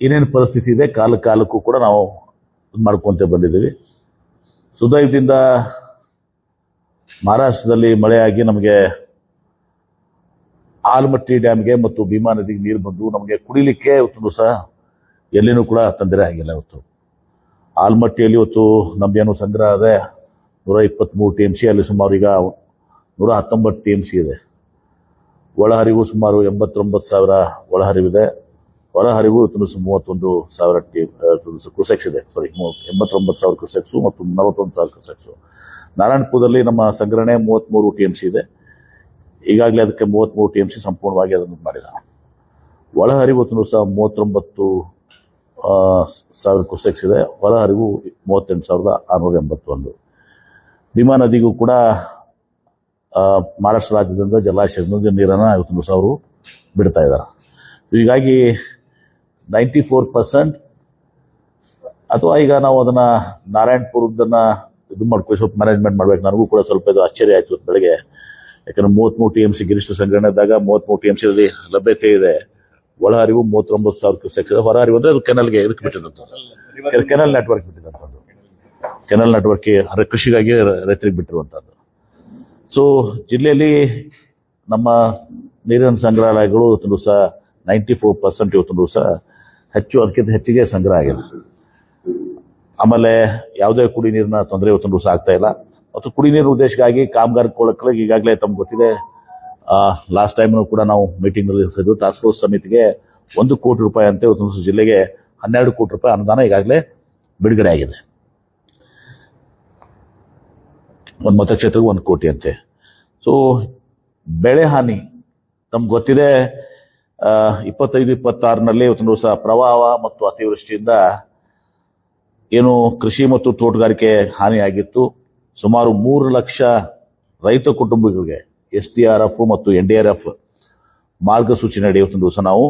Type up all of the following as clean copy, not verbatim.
ಏನೇನು ಪರಿಸ್ಥಿತಿ ಇದೆ ಕಾಲಕ್ಕೂ ಕೂಡ ನಾವು ಮಾಡ್ಕೊಂತ ಬಂದಿದ್ದೀವಿ. ಸುದೈವದಿಂದ ಮಹಾರಾಷ್ಟ್ರದಲ್ಲಿ ಮಳೆಯಾಗಿ ನಮಗೆ ಆಲಮಟ್ಟಿ ಡ್ಯಾಮ್ಗೆ ಮತ್ತು ಭೀಮಾ ನದಿಗೆ ನೀರು ಬಂದು ನಮಗೆ ಕುಡಿಲಿಕ್ಕೆ ಇವತ್ತು ಸಹ ಎಲ್ಲಿನೂ ಕೂಡ ತೊಂದರೆ ಆಗಿಲ್ಲ. ಇವತ್ತು ಆಲಮಟ್ಟಿಯಲ್ಲಿ ಇವತ್ತು ನಮ್ದೇನು ಸಂಗ್ರಹ ಇದೆ 123 TMC, ಅಲ್ಲಿ ಸುಮಾರು ಈಗ 119 TMC ಇದೆ. ಒಳಹರಿವು ಸುಮಾರು 89,000 ಒಳಹರಿವಿದೆ. ಹೊರಹರಿವು 31,000 ಕ್ಯೂಸೆಕ್ಸ್ ಇದೆ. 89,000 ಕ್ಯೂಸೆಕ್ಸು ಮತ್ತು 41,000 ಕ್ಯೂಸೆಕ್ಸು. ನಾರಾಯಣಪುರದಲ್ಲಿ ನಮ್ಮ ಸಂಗ್ರಹಣೆ 33 TMC ಇದೆ. ಈಗಾಗಲೇ ಅದಕ್ಕೆ 33 TMC ಸಂಪೂರ್ಣವಾಗಿ ಅದನ್ನು ಮಾಡಿದ. ಒಳಹರಿವು ಸಹ 39,000 ಕ್ಯೂಸೆಕ್ಸ್ ಇದೆ. ಹೊರಹರಿವು 38,681. ಭೀಮಾ ನದಿಗೂ ಕೂಡ ಮಹಾರಾಷ್ಟ್ರ ರಾಜ್ಯದಿಂದ ಜಲಾಶಯದಿಂದ ನೀರನ್ನು ಇವತ್ತು ಅವರು ಬಿಡ್ತಾ ಇದ್ದಾರೆ. ಹೀಗಾಗಿ 94% ಅಥವಾ ಈಗ ನಾವು ಅದನ್ನ ನಾರಾಯಣಪುರದನ್ನ ಇದು ಮಾಡ್ಕೊಂಡು ಸ್ವಲ್ಪ ಮ್ಯಾನೇಜ್ಮೆಂಟ್ ಮಾಡ್ಬೇಕು. ನನಗೂ ಕೂಡ ಸ್ವಲ್ಪ ಇದು ಆಶ್ಚರ್ಯ ಆಯ್ತು ಬೆಳಗ್ಗೆ. ಯಾಕಂದ್ರೆ 33 TMC ಗರಿಷ್ಠ ಸಂಗ್ರಹಣೆ ಇದ್ದಾಗ 33 TMC ಲಭ್ಯತೆ ಇದೆ. ಒಳಹರಿವು 39,000 ಕ್ಯೂಸೆಕ್ಸ್ ಇದೆ. ಹೊರಹರಿವು ಅಂದ್ರೆ ಅದು ಕೆನಲ್ಗೆ ಇದಕ್ಕೆ ಬಿಟ್ಟಿದಂತ, ಕೆನಲ್ ನೆಟ್ವರ್ಕ್ ಬಿಟ್ಟಿದಂಥದ್ದು. ಕೆನಲ್ ನೆಟ್ವರ್ಕ್ ಕೃಷಿಗಾಗಿ ರೈತರಿಗೆ ಬಿಟ್ಟಿರುವಂತದ್ದು. ಸೊ ಜಿಲ್ಲೆಯಲ್ಲಿ ನಮ್ಮ ನೀರಿನ ಸಂಗ್ರಹಾಲಯಗಳು ಇವತ್ತು ಸಹ 94% ಇವತ್ತು ಸಹ ಅದಕ್ಕಿಂತ ಹೆಚ್ಚಿಗೆ ಸಂಗ್ರಹ ಆಗಿದೆ. ಆಮೇಲೆ ಯಾವುದೇ ಕುಡಿ ನೀರಿನ ತೊಂದರೆ ಇವತ್ತು ಸಹ ಆಗ್ತಾ ಇಲ್ಲ. ಮತ್ತು ಕುಡಿ ನೀರಿನ ಉದ್ದೇಶಕ್ಕಾಗಿ ಕಾಮಗಾರಿಕೊಳ್ಳಕ್ಕೆ ಈಗಾಗಲೇ ತಮ್ಗೆ ಗೊತ್ತಿದೆ, ಲಾಸ್ಟ್ ಟೈಮ್ ಕೂಡ ನಾವು ಮೀಟಿಂಗ್ ನಲ್ಲಿ ಟಾಸ್ಕ್ ಫೋರ್ಸ್ ಸಮಿತಿಗೆ 1 ಕೋಟಿ ರೂಪಾಯಿ ಅಂತ ಇವತ್ತು ಜಿಲ್ಲೆಗೆ 12 ಕೋಟಿ ರೂಪಾಯಿ ಅನುದಾನ ಈಗಾಗಲೇ ಬಿಡುಗಡೆ ಆಗಿದೆ. ಒಂದು ಮತಕ್ಷೇತ್ರಕ್ಕೆ 1 ಕೋಟಿ ಅಂತೆ. ಸೊ ಬೆಳೆ ಹಾನಿ ತಮ್ಗೆ ಗೊತ್ತಿದೆ, 25-26ನಲ್ಲಿ ಇವತ್ತು ಸಹ ಪ್ರವಾಹ ಮತ್ತು ಅತಿವೃಷ್ಟಿಯಿಂದ ಏನು ಕೃಷಿ ಮತ್ತು ತೋಟಗಾರಿಕೆ ಹಾನಿಯಾಗಿತ್ತು. ಸುಮಾರು 3 ಲಕ್ಷ ರೈತ ಕುಟುಂಬಗಳಿಗೆ SDRF ಮತ್ತು NDRF ಮಾರ್ಗಸೂಚನೆ ಇವತ್ತು ಸಹ ನಾವು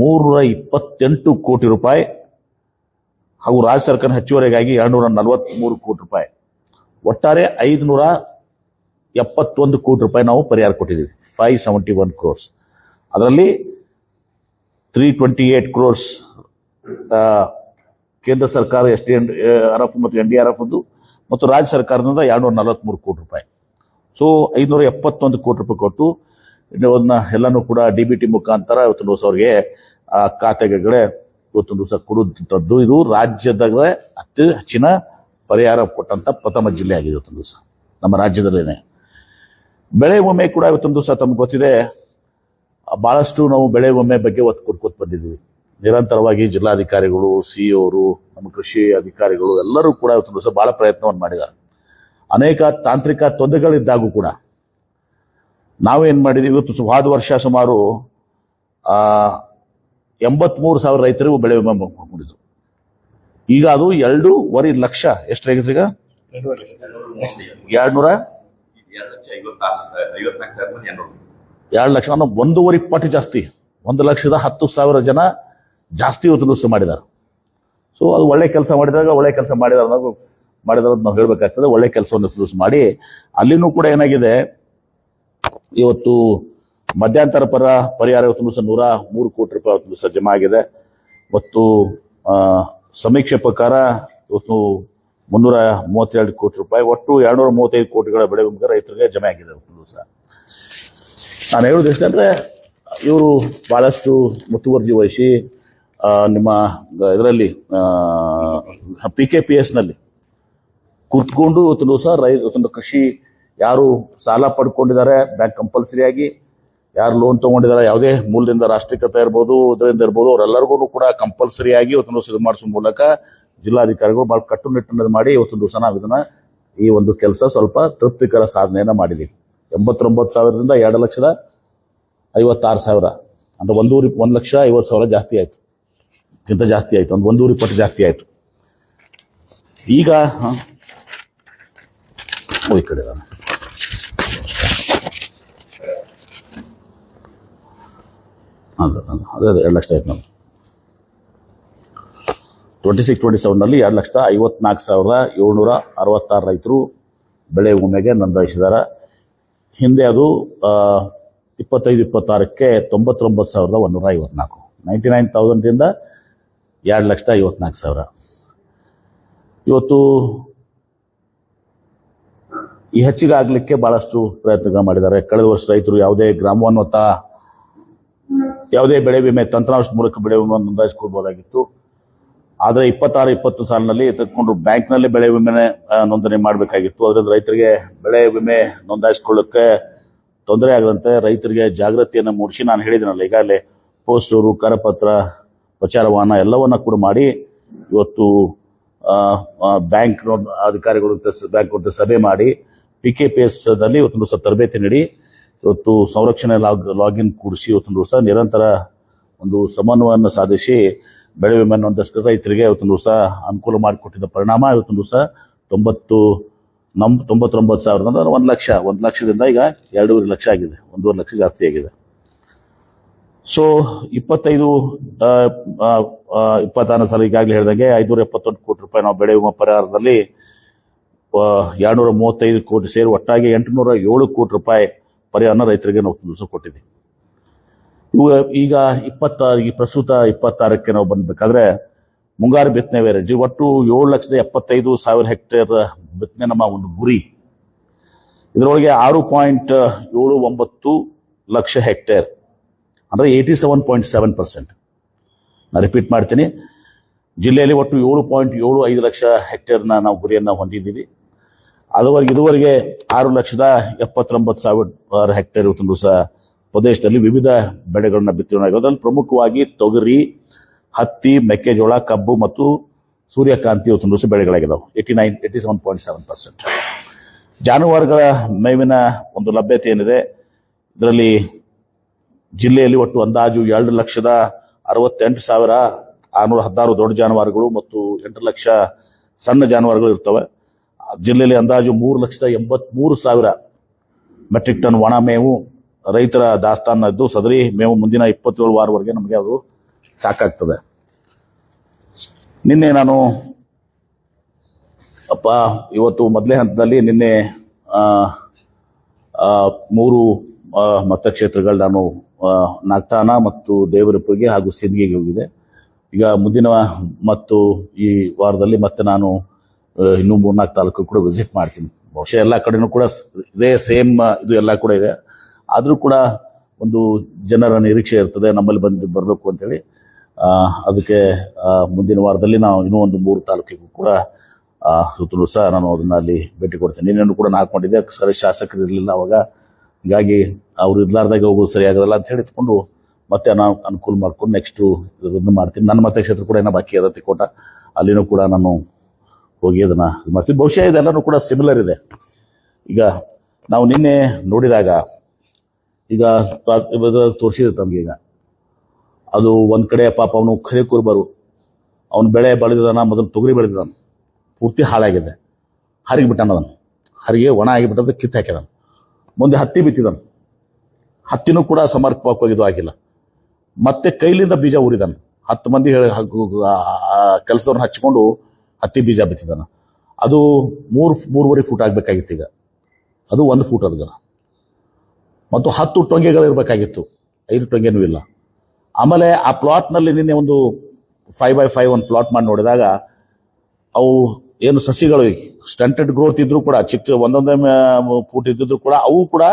328 ಕೋಟಿ ರೂಪಾಯಿ ಹಾಗೂ ರಾಜ್ಯ ಸರ್ಕಾರ ಹೆಚ್ಚುವರಿಗಾಗಿ 243 ಕೋಟಿ ರೂಪಾಯಿ, ಒಟ್ಟಾರೆ 571 ಕೋಟಿ ರೂಪಾಯಿ ನಾವು ಪರಿಹಾರ ಕೊಟ್ಟಿದ್ದೀವಿ. 571 crores. ಅದರಲ್ಲಿ 328 crores ಕೇಂದ್ರ ಸರ್ಕಾರ SDRF ಮತ್ತು NDRF ಮತ್ತು ರಾಜ್ಯ ಸರ್ಕಾರದಿಂದ 243 ಕೋಟಿ ರೂಪಾಯಿ. ಸೊ 571 ಕೋಟಿ ರೂಪಾಯಿ ಕೊಟ್ಟು ಎಲ್ಲನೂ ಕೂಡ DBT ಮುಖಾಂತರ ಇವತ್ತು ಅವ್ರಿಗೆ ಖಾತೆಗಳೇ ಇವತ್ತು ಸಹ ಕೊಡುವಂಥದ್ದು. ಇದು ರಾಜ್ಯದಾಗಲೇ ಅತಿ ಹೆಚ್ಚಿನ ಪರಿಹಾರ ಕೊಟ್ಟಂತ ಪ್ರಥಮ ಜಿಲ್ಲೆ ಆಗಿದೆ ಇವತ್ತು ಸಹ ನಮ್ಮ ರಾಜ್ಯದಲ್ಲೇನೆ. ಬೆಳೆ ವಿಮೆ ಕೂಡ ಇವತ್ತೊಂದು ಸಹ ತಮ್ಗೆ ಗೊತ್ತಿದೆ, ಬಹಳಷ್ಟು ನಾವು ಬೆಳೆ ವಿಮೆ ಬಗ್ಗೆ ಒತ್ತು ಕೊಡ್ಕೋತ ಬಂದಿದ್ದೀವಿ. ನಿರಂತರವಾಗಿ ಜಿಲ್ಲಾಧಿಕಾರಿಗಳು, ಸಿಇಒರು, ನಮ್ಮ ಕೃಷಿ ಅಧಿಕಾರಿಗಳು ಎಲ್ಲರೂ ಕೂಡ ಇವತ್ತೊಂದು ಸಹ ಬಹಳ ಪ್ರಯತ್ನವನ್ನು ಮಾಡಿದ್ದಾರೆ. ಅನೇಕ ತಾಂತ್ರಿಕ ತೊಂದರೆಗಳಿದ್ದಾಗೂ ಕೂಡ ನಾವೇನ್ ಮಾಡಿದೀವಿ, ಇವತ್ತು ಹೋದ ವರ್ಷ ಸುಮಾರು 83,000 ರೈತರಿಗೂ ಬೆಳೆ ವಿಮೆ ಮಾಡ್ಕೊಂಡಿದ್ರು. ಈಗ ಅದು 2.5 ಲಕ್ಷ ಎಷ್ಟಾಗಿತ್ತು ಈಗ 2 ಲಕ್ಷ 1.5 ಪಟ್ಟು ಜಾಸ್ತಿ, 1,10,000 ಜನ ಜಾಸ್ತಿ ಇವತ್ತು ಮಾಡಿದ್ದಾರೆ. ಸೊ ಅದು ಒಳ್ಳೆ ಕೆಲಸ ಮಾಡಿದಾಗ ನಾವು ಹೇಳ್ಬೇಕಾಗ್ತದೆ. ಒಳ್ಳೆ ಕೆಲಸವನ್ನು ಮಾಡಿ ಅಲ್ಲಿನೂ ಕೂಡ ಏನಾಗಿದೆ, ಇವತ್ತು ಮಧ್ಯಂತರ ಪರಿಹಾರ ಇವತ್ತು 103 ಕೋಟಿ ರೂಪಾಯಿ ಇವತ್ತು ಜಮಾ ಆಗಿದೆ. ಮತ್ತು ಸಮೀಕ್ಷೆ ಪ್ರಕಾರ ಇವತ್ತು 332 ಕೋಟಿ ರೂಪಾಯಿ, ಒಟ್ಟು 235 ಕೋಟಿಗಳ ಬೆಳೆ ವಿಮೆ ರೈತರಿಗೆ ಜಮೆ ಆಗಿದೆ ಇವತ್ತು ಸಹ. ನಾನು ಹೇಳುವುದು ಎಷ್ಟಂದ್ರೆ, ಇವರು ಬಹಳಷ್ಟು ಮುತುವರ್ಜಿ ವಹಿಸಿ ನಿಮ್ಮ ಇದರಲ್ಲಿ PKPS ನಲ್ಲಿ ಕೂತ್ಕೊಂಡು ಇವತ್ತು ಸಹ ಇವತ್ತೊಂದು ಕೃಷಿ ಯಾರು ಸಾಲ ಪಡ್ಕೊಂಡಿದ್ದಾರೆ ಬ್ಯಾಂಕ್ ಕಂಪಲ್ಸರಿ ಆಗಿ, ಯಾರು ಲೋನ್ ತಗೊಂಡಿದ್ದಾರೆ ಯಾವುದೇ ಮೂಲದಿಂದ ರಾಷ್ಟ್ರೀಕೃತ ಇರ್ಬೋದು, ಇದರಿಂದ ಇರ್ಬೋದು, ಅವರೆಲ್ಲರಿಗೂ ಕೂಡ ಕಂಪಲ್ಸರಿ ಆಗಿ ಇವತ್ತು ಇದು ಮಾಡಿಸೋ ಮೂಲಕ ಜಿಲ್ಲಾಧಿಕಾರಿಗಳು ಬಹಳ ಕಟ್ಟುನಿಟ್ಟಿನಲ್ಲಿ ಮಾಡಿ ಇವತ್ತು ಸಹ ನಾವು ಇದನ್ನ ಈ ಒಂದು ಕೆಲಸ ಸ್ವಲ್ಪ ತೃಪ್ತಿಕರ ಸಾಧನೆಯನ್ನ ಮಾಡಿದ್ದೀವಿ. 89,000ರಿಂದ 2,56,000 ಅಂದ್ರೆ 1,50,000 ಜಾಸ್ತಿ ಆಯ್ತು, ಗಿಂತ ಜಾಸ್ತಿ ಆಯ್ತು, ಒಂದು 120 ಪಟ್ಟು ಜಾಸ್ತಿ ಆಯ್ತು. ಈಗ ಈ ಕಡೆ ಅದೇ 2 ಲಕ್ಷ ಆಯ್ತು. ನಾವು 26-27ನಲ್ಲಿ 2,54,766 ರೈತರು ಬೆಳೆ ವಿಮೆಗೆ ನೋಂದಾಯಿಸಿದ್ದಾರೆ. ಹಿಂದೆ ಅದು 25-26ಕ್ಕೆ 99,154. 99,000 2,54,000. ಇವತ್ತು ಈ ಹೆಚ್ಚಿಗೆ ಆಗ್ಲಿಕ್ಕೆ ಬಹಳಷ್ಟು ಪ್ರಯತ್ನ ಮಾಡಿದ್ದಾರೆ. ಕಳೆದ ವರ್ಷ ರೈತರು ಯಾವುದೇ ಗ್ರಾಮೋನ್ನತ ಯಾವುದೇ ಬೆಳೆ ವಿಮೆ ತಂತ್ರಾಂಶದ ಮೂಲಕ ಬೆಳೆ ವಿಮೆ ನೋಂದಾಯಿಸಿಕೊಳ್ಬಹುದಾಗಿತ್ತು. ಆದರೆ 26-20 ಸಾಲಿನಲ್ಲಿ ತೆಗೆದುಕೊಂಡು ಬ್ಯಾಂಕ್ನಲ್ಲಿ ಬೆಳೆ ವಿಮೆ ನೋಂದಣಿ ಮಾಡಬೇಕಾಗಿತ್ತು. ಅದರಿಂದ ರೈತರಿಗೆ ಬೆಳೆ ವಿಮೆ ನೋಂದಾಯಿಸಿಕೊಳ್ಳಕ್ಕೆ ತೊಂದರೆ ಆಗದಂತೆ ರೈತರಿಗೆ ಜಾಗೃತಿಯನ್ನು ಮೂಡಿಸಿ, ನಾನು ಹೇಳಿದಿನಲ್ಲ ಈಗಾಗಲೇ ಪೋಸ್ಟರು, ಕರಪತ್ರ, ಪ್ರಚಾರ ವಾಹನ ಎಲ್ಲವನ್ನ ಕೂಡ ಮಾಡಿ ಇವತ್ತು ಬ್ಯಾಂಕ್ ಅಧಿಕಾರಿಗಳು ಬ್ಯಾಂಕ್ ಸಭೆ ಮಾಡಿ PKPS ನಲ್ಲಿ ಇವತ್ತೊಂದು ದಿವಸ ತರಬೇತಿ ನೀಡಿ ಇವತ್ತು ಸಂರಕ್ಷಣೆ ಲಾಗಿನ್ ಕೂಡಿಸಿ ಇವತ್ತೊಂದು ದಿವಸ ನಿರಂತರ ಒಂದು ಸಮನ್ವಯವನ್ನು ಸಾಧಿಸಿ ಬೆಳೆ ವಿಮೆ ನೋಂದಾಯಿಸಿದ ರೈತರಿಗೆ ಇವತ್ತೊಂದು ದಿವಸ ಅನುಕೂಲ ಮಾಡಿಕೊಟ್ಟಿದ್ದ ಪರಿಣಾಮ ಇವತ್ತೊಂದು ದಿವಸ 99,000 1 ಲಕ್ಷ, 1 ಲಕ್ಷದಿಂದ ಈಗ 2.5 ಲಕ್ಷ ಆಗಿದೆ, 1.5 ಲಕ್ಷ ಜಾಸ್ತಿ ಆಗಿದೆ. ಸೊ 26 ಸಾಲ ಈಗಾಗಲೇ ಹೇಳಿದಂಗೆ 571 ಕೋಟಿ ರೂಪಾಯಿ ನಾವು ಬೆಳೆ ವಿಮಾ ಪರಿಹಾರದಲ್ಲಿ 235 ಕೋಟಿ ಸೇರಿ ಒಟ್ಟಾಗಿ 807 ಕೋಟಿ ರೂಪಾಯಿ ಪರಿಹಾರನ ರೈತರಿಗೆ ನಾವು ದಿವಸ ಕೊಟ್ಟಿದ್ದೀವಿ. ಈಗ ಈ ಪ್ರಸ್ತುತ 26ಕ್ಕೆ ನಾವು ಬಂದಬೇಕಾದ್ರೆ ಮುಂಗಾರು ಬಿತ್ತನೆ ವೇಳೆ ಒಟ್ಟು 7,75,000 ಹೆಕ್ಟೇರ್ ಬಿತ್ತನೆ ನಮ್ಮ ಒಂದು ಗುರಿ. ಇದರೊಳಗೆ 6.79 ಲಕ್ಷ ಹೆಕ್ಟೇರ್ ಅಂದ್ರೆ 87.7%. ನಾನು ರಿಪೀಟ್ ಮಾಡ್ತೀನಿ, ಜಿಲ್ಲೆಯಲ್ಲಿ ಒಟ್ಟು 7.75 ಲಕ್ಷ ಹೆಕ್ಟೇರ್ನ ನಾವು ಗುರಿಯನ್ನು ಹೊಂದಿದ್ದೀವಿ. ಇದುವರೆಗೆ 6,79,000 ಹೆಕ್ಟೇರ್ ಇವತ್ತೊಂದು ದಿವಸ ಪ್ರದೇಶದಲ್ಲಿ ವಿವಿಧ ಬೆಳೆಗಳನ್ನ ಬಿತ್ತನೆಯಾಗಿದೆ. ಅದರಲ್ಲಿ ಪ್ರಮುಖವಾಗಿ ತೊಗರಿ, ಹತ್ತಿ, ಮೆಕ್ಕೆಜೋಳ, ಕಬ್ಬು ಮತ್ತು ಸೂರ್ಯಕಾಂತಿ ಇವತ್ತೊಂದು ದಿವಸ ಬೆಳೆಗಳಾಗಿದ್ದಾವೆ. 87.7%. ಜಾನುವಾರುಗಳ ಮೇವಿನ ಒಂದು ಲಭ್ಯತೆ ಏನಿದೆ, ಇದರಲ್ಲಿ ಜಿಲ್ಲೆಯಲ್ಲಿ ಒಟ್ಟು ಅಂದಾಜು 2,68,616 ದೊಡ್ಡ ಜಾನುವಾರುಗಳು ಮತ್ತು 8 ಲಕ್ಷ ಸಣ್ಣ ಜಾನುವಾರುಗಳು ಇರ್ತವೆ. ಜಿಲ್ಲೆಯಲ್ಲಿ ಅಂದಾಜು 3,83,000 ಮೆಟ್ರಿಕ್ ಟನ್ ಒಣ ಮೇವು ರೈತರ ದಾಸ್ತಾನ ಇದ್ದು, ಸದರಿ ಮೇವು ಮುಂದಿನ 27 ವಾರವರೆಗೆ ನಮಗೆ ಅದು ಸಾಕಾಗ್ತದೆ. ನಿನ್ನೆ ನಾನು ಇವತ್ತು ಮೊದಲೇ ಹಂತದಲ್ಲಿ ನಿನ್ನೆ 3 ಮತಕ್ಷೇತ್ರಗಳು ನಾನು ನಾಗ್ಠಾಣ ಮತ್ತು ದೇವರಪುರಿಗೆ ಹಾಗೂ ಸಿಂದಗಿಗೆ ಹೋಗಿದೆ. ಈಗ ಮುಂದಿನ ಮತ್ತು ಈ ವಾರದಲ್ಲಿ ಮತ್ತೆ ನಾನು ಇನ್ನೂ 3-4 ತಾಲೂಕು ಕೂಡ ವಿಸಿಟ್ ಮಾಡ್ತೀನಿ. ಬಹುಶಃ ಎಲ್ಲ ಕಡೆನೂ ಕೂಡ ಇದೇ ಸೇಮ್ ಇದು ಎಲ್ಲ ಕೂಡ ಇದೆ. ಆದರೂ ಕೂಡ ಒಂದು ಜನರ ನಿರೀಕ್ಷೆ ಇರ್ತದೆ ನಮ್ಮಲ್ಲಿ ಬರಬೇಕು ಅಂತೇಳಿ. ಅದಕ್ಕೆ ಮುಂದಿನ ವಾರದಲ್ಲಿ ನಾವು ಇನ್ನೂ ಒಂದು 3 ತಾಲೂಕಿಗೂ ಕೂಡ ಸುತ್ತಲೂ ಸಹ ನಾನು ಅದನ್ನ ಅಲ್ಲಿ ಭೇಟಿ ಕೊಡ್ತೇನೆ. ನಿನ್ನೆ ಕೂಡ ನಾನು ಹಾಕೊಂಡಿದ್ದೆ, ಸರಿ ಶಾಸಕರು ಇರಲಿಲ್ಲ ಅವಾಗ, ಹೀಗಾಗಿ ಅವ್ರು ಇರ್ಲಾರ್ದಾಗ ಹೋಗೋದು ಸರಿಯಾಗಲ್ಲ ಅಂತ ಹೇಳಿ ಇಟ್ಕೊಂಡು ಮತ್ತೆ ನಾನು ಅನುಕೂಲ ಮಾಡ್ಕೊಂಡು ನೆಕ್ಸ್ಟ್ ಇದನ್ನು ಮಾಡ್ತೀನಿ. ನನ್ನ ಮತಕ್ಷೇತ್ರ ಕೂಡ ಏನೋ ಬಾಕಿ ಇರುತ್ತೆ ಕೋಟ, ಅಲ್ಲಿನೂ ಕೂಡ ನಾನು ಹೋಗಿ ಅದನ್ನ ಮಾಡ್ತೀನಿ. ಬಹುಶಃ ಇದೆಲ್ಲನೂ ಕೂಡ ಸಿಮಿಲರ್ ಇದೆ. ಈಗ ನಾವು ನಿನ್ನೆ ನೋಡಿದಾಗ ಈಗ ತೋರಿಸಿದೆ ತಮ್ಗೆ. ಈಗ ಅದು ಒಂದ್ ಕಡೆ ಪಾಪ ಅವನು ಖರೆ ಕುರ್ಬರು, ಅವನು ಬೆಳೆ ಬೆಳೆದಿದ್ದಾನ, ಮೊದಲು ತೊಗರಿ ಬೆಳೆದಿದ್ದಾನ, ಪೂರ್ತಿ ಹಾಳಾಗಿದೆ, ಹರಿಗಿಬಿಟ್ಟಾನ, ಅದನ್ನು ಹರಿಗೆ ಒಣ ಆಗಿಬಿಟ್ಟದ, ಕಿತ್ತು ಹಾಕಿದಾನ. ಮುಂದೆ ಹತ್ತಿ ಬಿತ್ತಿದಾನ, ಹತ್ತಿನೂ ಕೂಡ ಸಮರ್ಪಕವಾಗಿ ಇದು ಆಗಿಲ್ಲ. ಮತ್ತೆ ಕೈಲಿಂದ ಬೀಜ ಊರಿದಾನ, 10 ಮಂದಿ ಕೆಲಸದವ್ರನ್ನ ಹಚ್ಕೊಂಡು ಹತ್ತಿ ಬೀಜ ಬಿತ್ತಿದಾನ. ಅದು 3.5 ಫೂಟ್ ಆಗ್ಬೇಕಾಗಿತ್ತು, ಈಗ ಅದು 1 ಫೂಟ್ ಅದ. ಮತ್ತು 10 ಟೊಂಗೆಗಳು ಇರಬೇಕಾಗಿತ್ತು, 5 ಟೊಂಗೆನೂ ಇಲ್ಲ. ಆಮೇಲೆ ಆ ಪ್ಲಾಟ್ ನಲ್ಲಿ ನಿನ್ನೆ ಒಂದು 5x5 ಒಂದು ಪ್ಲಾಟ್ ಮಾಡಿ ನೋಡಿದಾಗ ಅವು ಏನು ಸಸಿಗಳು ಸ್ಟಂಟೆಡ್ ಗ್ರೋತ್ ಇದ್ರು ಕೂಡ, ಚಿಕ್ಕ ಒಂದೊಂದೇ ಫೂಟ್ ಇದ್ದಿದ್ರು ಕೂಡ ಅವು ಕೂಡ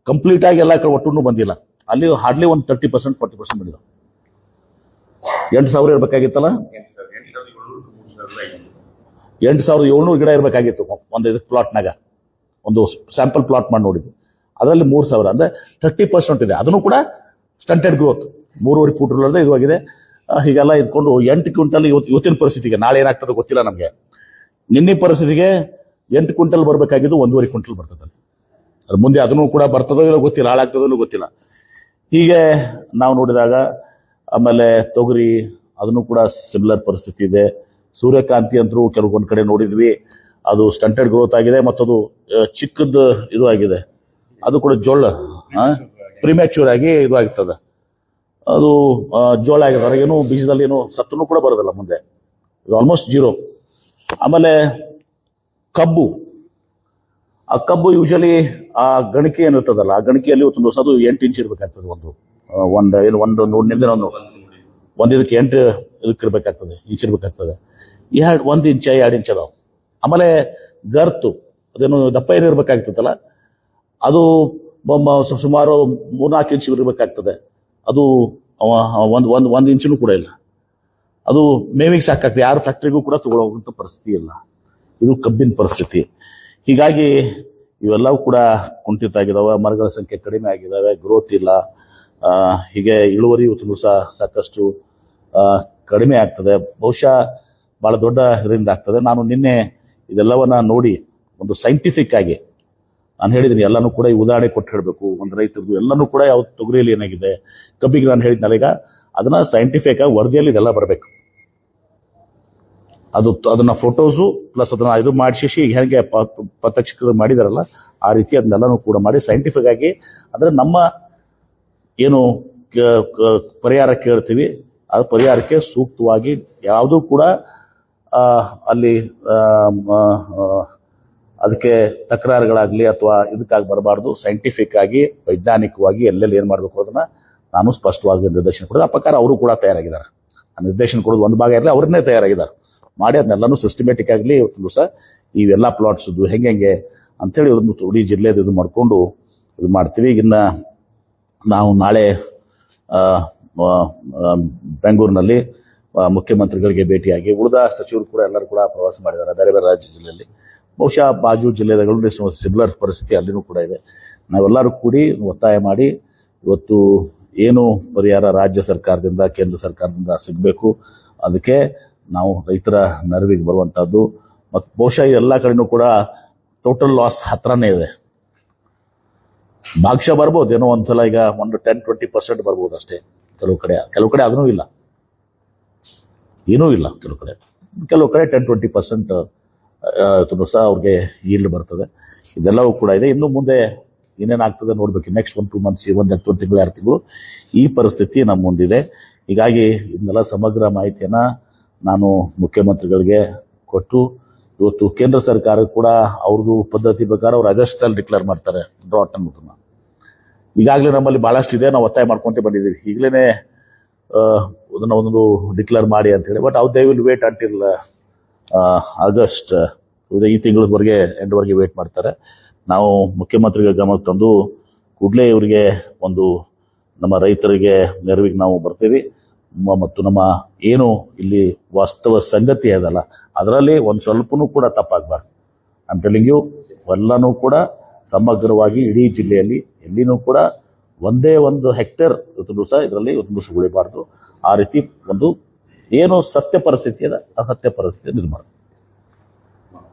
ಕಂಪ್ಲೀಟ್ ಆಗಿ ಎಲ್ಲ ಕಡೆ ಒಟ್ಟು ಬಂದಿಲ್ಲ. ಅಲ್ಲಿ ಹಾರ್ಡ್ಲಿ ಒಂದು 30% 40% ಬಂದಿಲ್ಲ. 8,000 ಇರಬೇಕಾಗಿತ್ತಲ್ಲ, 8,700 ಗಿಡ ಇರಬೇಕಾಗಿತ್ತು ಒಂದು ಪ್ಲಾಟ್ನಾಗ. ಒಂದು ಸ್ಯಾಂಪಲ್ ಪ್ಲಾಟ್ ಮಾಡಿ ನೋಡಿದ್ವಿ, ಅದರಲ್ಲಿ 3,000 ಅಂದ್ರೆ 30% ಇದೆ. ಅದನ್ನು ಕೂಡ ಸ್ಟಂಟೆಡ್ ಗ್ರೋತ್, 3.5 ಫೂಟ್ ಇರೋದೇ ಇದು ಆಗಿದೆ. ಹೀಗೆಲ್ಲ ಇದ್ಕೊಂಡು 8 ಕ್ವಿಂಟಲ್ ಇವತ್ತಿನ ಪರಿಸ್ಥಿತಿಗೆ, ನಾಳೆ ಏನಾಗ್ತದೆ ಗೊತ್ತಿಲ್ಲ ನಮಗೆ. ನಿನ್ನೆ ಪರಿಸ್ಥಿತಿಗೆ 8 ಕ್ವಿಂಟಲ್ ಬರಬೇಕಾಗಿದ್ದು 1.5 ಕ್ವಿಂಟಲ್ ಬರ್ತದೆ. ಅದ್ರ ಮುಂದೆ ಅದನ್ನು ಕೂಡ ಬರ್ತದೋ ಇಲ್ಲ ಗೊತ್ತಿಲ್ಲ, ಹಾಳಾಗ್ತದೋ ಗೊತ್ತಿಲ್ಲ. ಹೀಗೆ ನಾವು ನೋಡಿದಾಗ ಆಮೇಲೆ ತೊಗರಿ ಅದನ್ನು ಕೂಡ ಸಿಮಿಲರ್ ಪರಿಸ್ಥಿತಿ ಇದೆ. ಸೂರ್ಯಕಾಂತಿ ಅಂತರೂ ಕೆಲವೊಂದು ಕಡೆ ನೋಡಿದ್ವಿ, ಅದು ಸ್ಟಂಟೆಡ್ ಗ್ರೋತ್ ಆಗಿದೆ ಮತ್ತು ಅದು ಚಿಕ್ಕದ್ದು ಇದು ಆಗಿದೆ. ಅದು ಕೂಡ ಜೋಳ ಪ್ರಿಮ್ಯಾಚೂರ್ ಆಗಿ ಇದು ಆಗ್ತದೆ, ಅದು ಜೋಳ ಆಗಿದೆ. ಹೊರಗೇನು ಬೀಜದಲ್ಲಿ ಏನು ಸತ್ತೂ ಕೂಡ ಬರೋದಿಲ್ಲ ಮುಂದೆ, ಇದು ಆಲ್ಮೋಸ್ಟ್ 0. ಆಮೇಲೆ ಕಬ್ಬು, ಆ ಕಬ್ಬು ಯೂಶಲಿ ಆ ಗಣಿಕೆ ಏನಿರ್ತದಲ್ಲ, ಆ ಗಣಿಕೆಯಲ್ಲಿ ಒಂದು ಅದು 8 ಇಂಚ್ ಇರಬೇಕಾಗ್ತದೆ ಒಂದು ನೋಡಿನಿಂದ ಒಂದು ಇದಕ್ಕೆ 8 ಇದಕ್ಕೆ ಇರ್ಬೇಕಾಗ್ತದೆ, ಇಂಚ್ ಇರ್ಬೇಕಾಗ್ತದೆ. 1 ಇಂಚ 2 ಇಂಚ್ ಅದಾವ. ಆಮೇಲೆ ಗರ್ತು ಅದೇನು ದಪ್ಪ ಇರ್ಬೇಕಾಗ್ತದಲ್ಲ, ಅದು ಸುಮಾರು 3-4 ಇಂಚ್ ಇರ್ಬೇಕಾಗ್ತದೆ. ಅದು ಒಂದು ಇಂಚೂ ಕೂಡ ಇಲ್ಲ. ಅದು ಮೇವಿಗೆ ಸಾಕಾಗ್ತದೆ. ಯಾರು ಫ್ಯಾಕ್ಟ್ರಿಗೂ ಕೂಡ ತಗೊಳ್ಳೋಂಥ ಪರಿಸ್ಥಿತಿ ಇಲ್ಲ. ಇದು ಕಬ್ಬಿನ ಪರಿಸ್ಥಿತಿ. ಹೀಗಾಗಿ ಇವೆಲ್ಲವೂ ಕೂಡ ಕುಂಠಿತ ಆಗಿದಾವೆ. ಮರಗಳ ಸಂಖ್ಯೆ ಕಡಿಮೆ ಆಗಿದ್ದಾವೆ, ಗ್ರೋತ್ ಇಲ್ಲ. ಹೀಗೆ ಇಳುವರಿ ದಿವಸ ಸಾಕಷ್ಟು ಕಡಿಮೆ ಆಗ್ತದೆ. ಬಹುಶಃ ಬಹಳ ದೊಡ್ಡ ಇದರಿಂದ ಆಗ್ತದೆ. ನಾನು ನಿನ್ನೆ ಇದೆಲ್ಲವನ್ನ ನೋಡಿ ಒಂದು ಸೈಂಟಿಫಿಕ್ ಆಗಿ ನಾನು ಹೇಳಿದ್ದೀನಿ, ಎಲ್ಲನೂ ಕೂಡ ಈ ಉದಾಹರಣೆ ಕೊಟ್ಟು ಹೇಳಬೇಕು. ಒಂದು ರೈತರದ್ದು ಎಲ್ಲನೂ ಕೂಡ ಯಾವ ತೊಗರಿಯಲ್ಲಿ ಏನಾಗಿದೆ, ಕಬ್ಬಿಗೆ ನಾನು ಹೇಳಿದ್ನಲ್ಲ, ಈಗ ಅದನ್ನ ಸೈಂಟಿಫಿಕ್ ಆಗಿ ವರದಿಯಲ್ಲಿ ಇದೆಲ್ಲ ಬರಬೇಕು. ಅದನ್ನ ಫೋಟೋಸು ಪ್ಲಸ್ ಅದನ್ನ ಇದು ಮಾಡಿಸಿ ಹೇಗೆ ಪ್ರತ್ಯಕ್ಷ ಮಾಡಿದಾರಲ್ಲ ಆ ರೀತಿ ಅದನ್ನೆಲ್ಲನೂ ಕೂಡ ಮಾಡಿ ಸೈಂಟಿಫಿಕ್ ಆಗಿ, ಅಂದ್ರೆ ನಮ್ಮ ಏನು ಪರಿಹಾರ ಕೇಳ್ತೀವಿ ಆ ಪರಿಹಾರಕ್ಕೆ ಸೂಕ್ತವಾಗಿ ಯಾವುದೂ ಕೂಡ ಅಲ್ಲಿ ಅದಕ್ಕೆ ತಕರಾರುಗಳಾಗ್ಲಿ ಅಥವಾ ಇದಕ್ಕಾಗಿ ಬರಬಾರ್ದು. ಸೈಂಟಿಫಿಕ್ ಆಗಿ ವೈಜ್ಞಾನಿಕವಾಗಿ ಎಲ್ಲೆಲ್ಲಿ ಏನ್ ಮಾಡಬೇಕು ಅದನ್ನ ನಾನು ಸ್ಪಷ್ಟವಾಗಿ ನಿರ್ದೇಶನ ಕೊಡೋದು. ಆ ಪ್ರಕಾರ ಅವರು ಕೂಡ ತಯಾರಾಗಿದ್ದಾರೆ. ಆ ನಿರ್ದೇಶನ ಕೊಡೋದು ಒಂದು ಭಾಗ ಇರಲಿ, ಅವ್ರನ್ನೇ ತಯಾರಾಗಿದ್ದಾರೆ ಮಾಡಿ ಅದನ್ನೆಲ್ಲಾನು ಸಿಸ್ಟಮೆಟಿಕ್ ಆಗಲಿ ಇವತ್ತು ದಿವಸ ಇವೆಲ್ಲ ಪ್ಲಾಟ್ಸ್ ಹೆಂಗೆ ಅಂತೇಳಿ ಇಡೀ ಜಿಲ್ಲೆದು ಇದು ಮಾಡಿಕೊಂಡು ಇದು ಮಾಡ್ತೀವಿ. ಇನ್ನ ನಾವು ನಾಳೆ ಬೆಂಗಳೂರಿನಲ್ಲಿ ಮುಖ್ಯಮಂತ್ರಿಗಳಿಗೆ ಭೇಟಿಯಾಗಿ ಉಳಿದ ಸಚಿವರು ಕೂಡ ಎಲ್ಲರೂ ಕೂಡ ಪ್ರವಾಸ ಮಾಡಿದ್ದಾರೆ ಬೇರೆ ಬೇರೆ ರಾಜ್ಯ ಜಿಲ್ಲೆಯಲ್ಲಿ. ಬಹುಶಃ ಬಾಜು ಜಿಲ್ಲೆಗಳಲ್ಲಿ ಸಿಮಿಲರ್ ಪರಿಸ್ಥಿತಿ ಅಲ್ಲಿನೂ ಕೂಡ ಇದೆ. ನಾವೆಲ್ಲರೂ ಕೂಡಿ ಒತ್ತಾಯ ಮಾಡಿ ಇವತ್ತು ಏನು ಪರಿಹಾರ ರಾಜ್ಯ ಸರ್ಕಾರದಿಂದ ಕೇಂದ್ರ ಸರ್ಕಾರದಿಂದ ಸಿಗಬೇಕು ಅದಕ್ಕೆ ನಾವು ರೈತರ ನೆರವಿಗೆ ಬರುವಂತಹದ್ದು. ಮತ್ತು ಬಹುಶಃ ಎಲ್ಲ ಕಡೆನೂ ಕೂಡ ಟೋಟಲ್ ಲಾಸ್ ಹತ್ರನೇ ಇದೆ. ಭಾಗಶಃ ಬರ್ಬೋದು, ಏನೋ ಒಂದ್ಸಲ ಈಗ 10-20% ಬರ್ಬೋದು ಅಷ್ಟೇ. ಕೆಲವು ಕಡೆ ಅದನ್ನೂ ಇಲ್ಲ, ಏನೂ ಇಲ್ಲ. ಕೆಲವು ಕಡೆ 10-20% ಸಹ ಅವ್ರಿಗೆ ಈಲ್ಡ್ ಬರ್ತದೆ. ಇದೆಲ್ಲವೂ ಕೂಡ ಇದೆ. ಇನ್ನು ಮುಂದೆ ಏನೇನಾಗ್ತದೆ ನೋಡ್ಬೇಕು. ನೆಕ್ಸ್ಟ್ 1-2 ಮಂತ್ಸ್, 1 ತಿಂಗಳು 2 ತಿಂಗಳು ಈ ಪರಿಸ್ಥಿತಿ ನಮ್ಮ ಮುಂದಿದೆ. ಹೀಗಾಗಿ ಇದನ್ನೆಲ್ಲ ಸಮಗ್ರ ಮಾಹಿತಿಯನ್ನ ನಾನು ಮುಖ್ಯಮಂತ್ರಿಗಳಿಗೆ ಕೊಟ್ಟು, ಇವತ್ತು ಕೇಂದ್ರ ಸರ್ಕಾರ ಕೂಡ ಅವ್ರದ್ದು ಪದ್ಧತಿ ಪ್ರಕಾರ ಅವ್ರು ಆಗಸ್ಟಲ್ಲಿ ಡಿಕ್ಲೇರ್ ಮಾಡ್ತಾರೆ ಡ್ರಾಟ್ ಅನ್ನೋದನ್ನ. ಈಗಾಗಲೇ ನಮ್ಮಲ್ಲಿ ಬಹಳಷ್ಟು ಇದೆ, ನಾವು ಒತ್ತಾಯ ಮಾಡ್ಕೊಂತ ಬಂದಿದ್ದೀವಿ. ಈಗಲೇ ಅದನ್ನ ಒಂದು ಡಿಕ್ಲೇರ್ ಮಾಡಿ ಅಂತ ಹೇಳಿ. But they will wait until August, ಈ ತಿಂಗಳವರೆಗೆ ಎಂಡ್ವರೆಗೆ ವೇಟ್ ಮಾಡ್ತಾರೆ. ನಾವು ಮುಖ್ಯಮಂತ್ರಿಗಳ ಗಮನಕ್ಕೆ ತಂದು ಕೂಡಲೇ ಇವರಿಗೆ ಒಂದು ನಮ್ಮ ರೈತರಿಗೆ ನೆರವಿಗೆ ನಾವು ಬರ್ತೀವಿ. ಮತ್ತು ನಮ್ಮ ಏನು ಇಲ್ಲಿ ವಾಸ್ತವ ಸಂಗತಿ ಅದಲ್ಲ ಅದರಲ್ಲಿ ಒಂದು ಸ್ವಲ್ಪನೂ ಕೂಡ ತಪ್ಪಾಗಬಾರ್ದು. ಐ ಆಮ್ ಟೆಲಿಂಗ್ ಯು, ಎಲ್ಲನೂ ಕೂಡ ಸಮಗ್ರವಾಗಿ ಇಡೀ ಜಿಲ್ಲೆಯಲ್ಲಿ ಎಲ್ಲಿನೂ ಕೂಡ ಒಂದೇ ಒಂದು ಹೆಕ್ಟೇರ್ ದಿವಸ ಇದರಲ್ಲಿ ದಿವಸ ಉಳಿಬಾರ್ದು. ಆ ರೀತಿ ಒಂದು ಏನು ಸತ್ಯ ಪರಿಸ್ಥಿತಿ ಅದ ಆ ಸತ್ಯ ಪರಿಸ್ಥಿತಿ ನಿರ್ಮಾಣ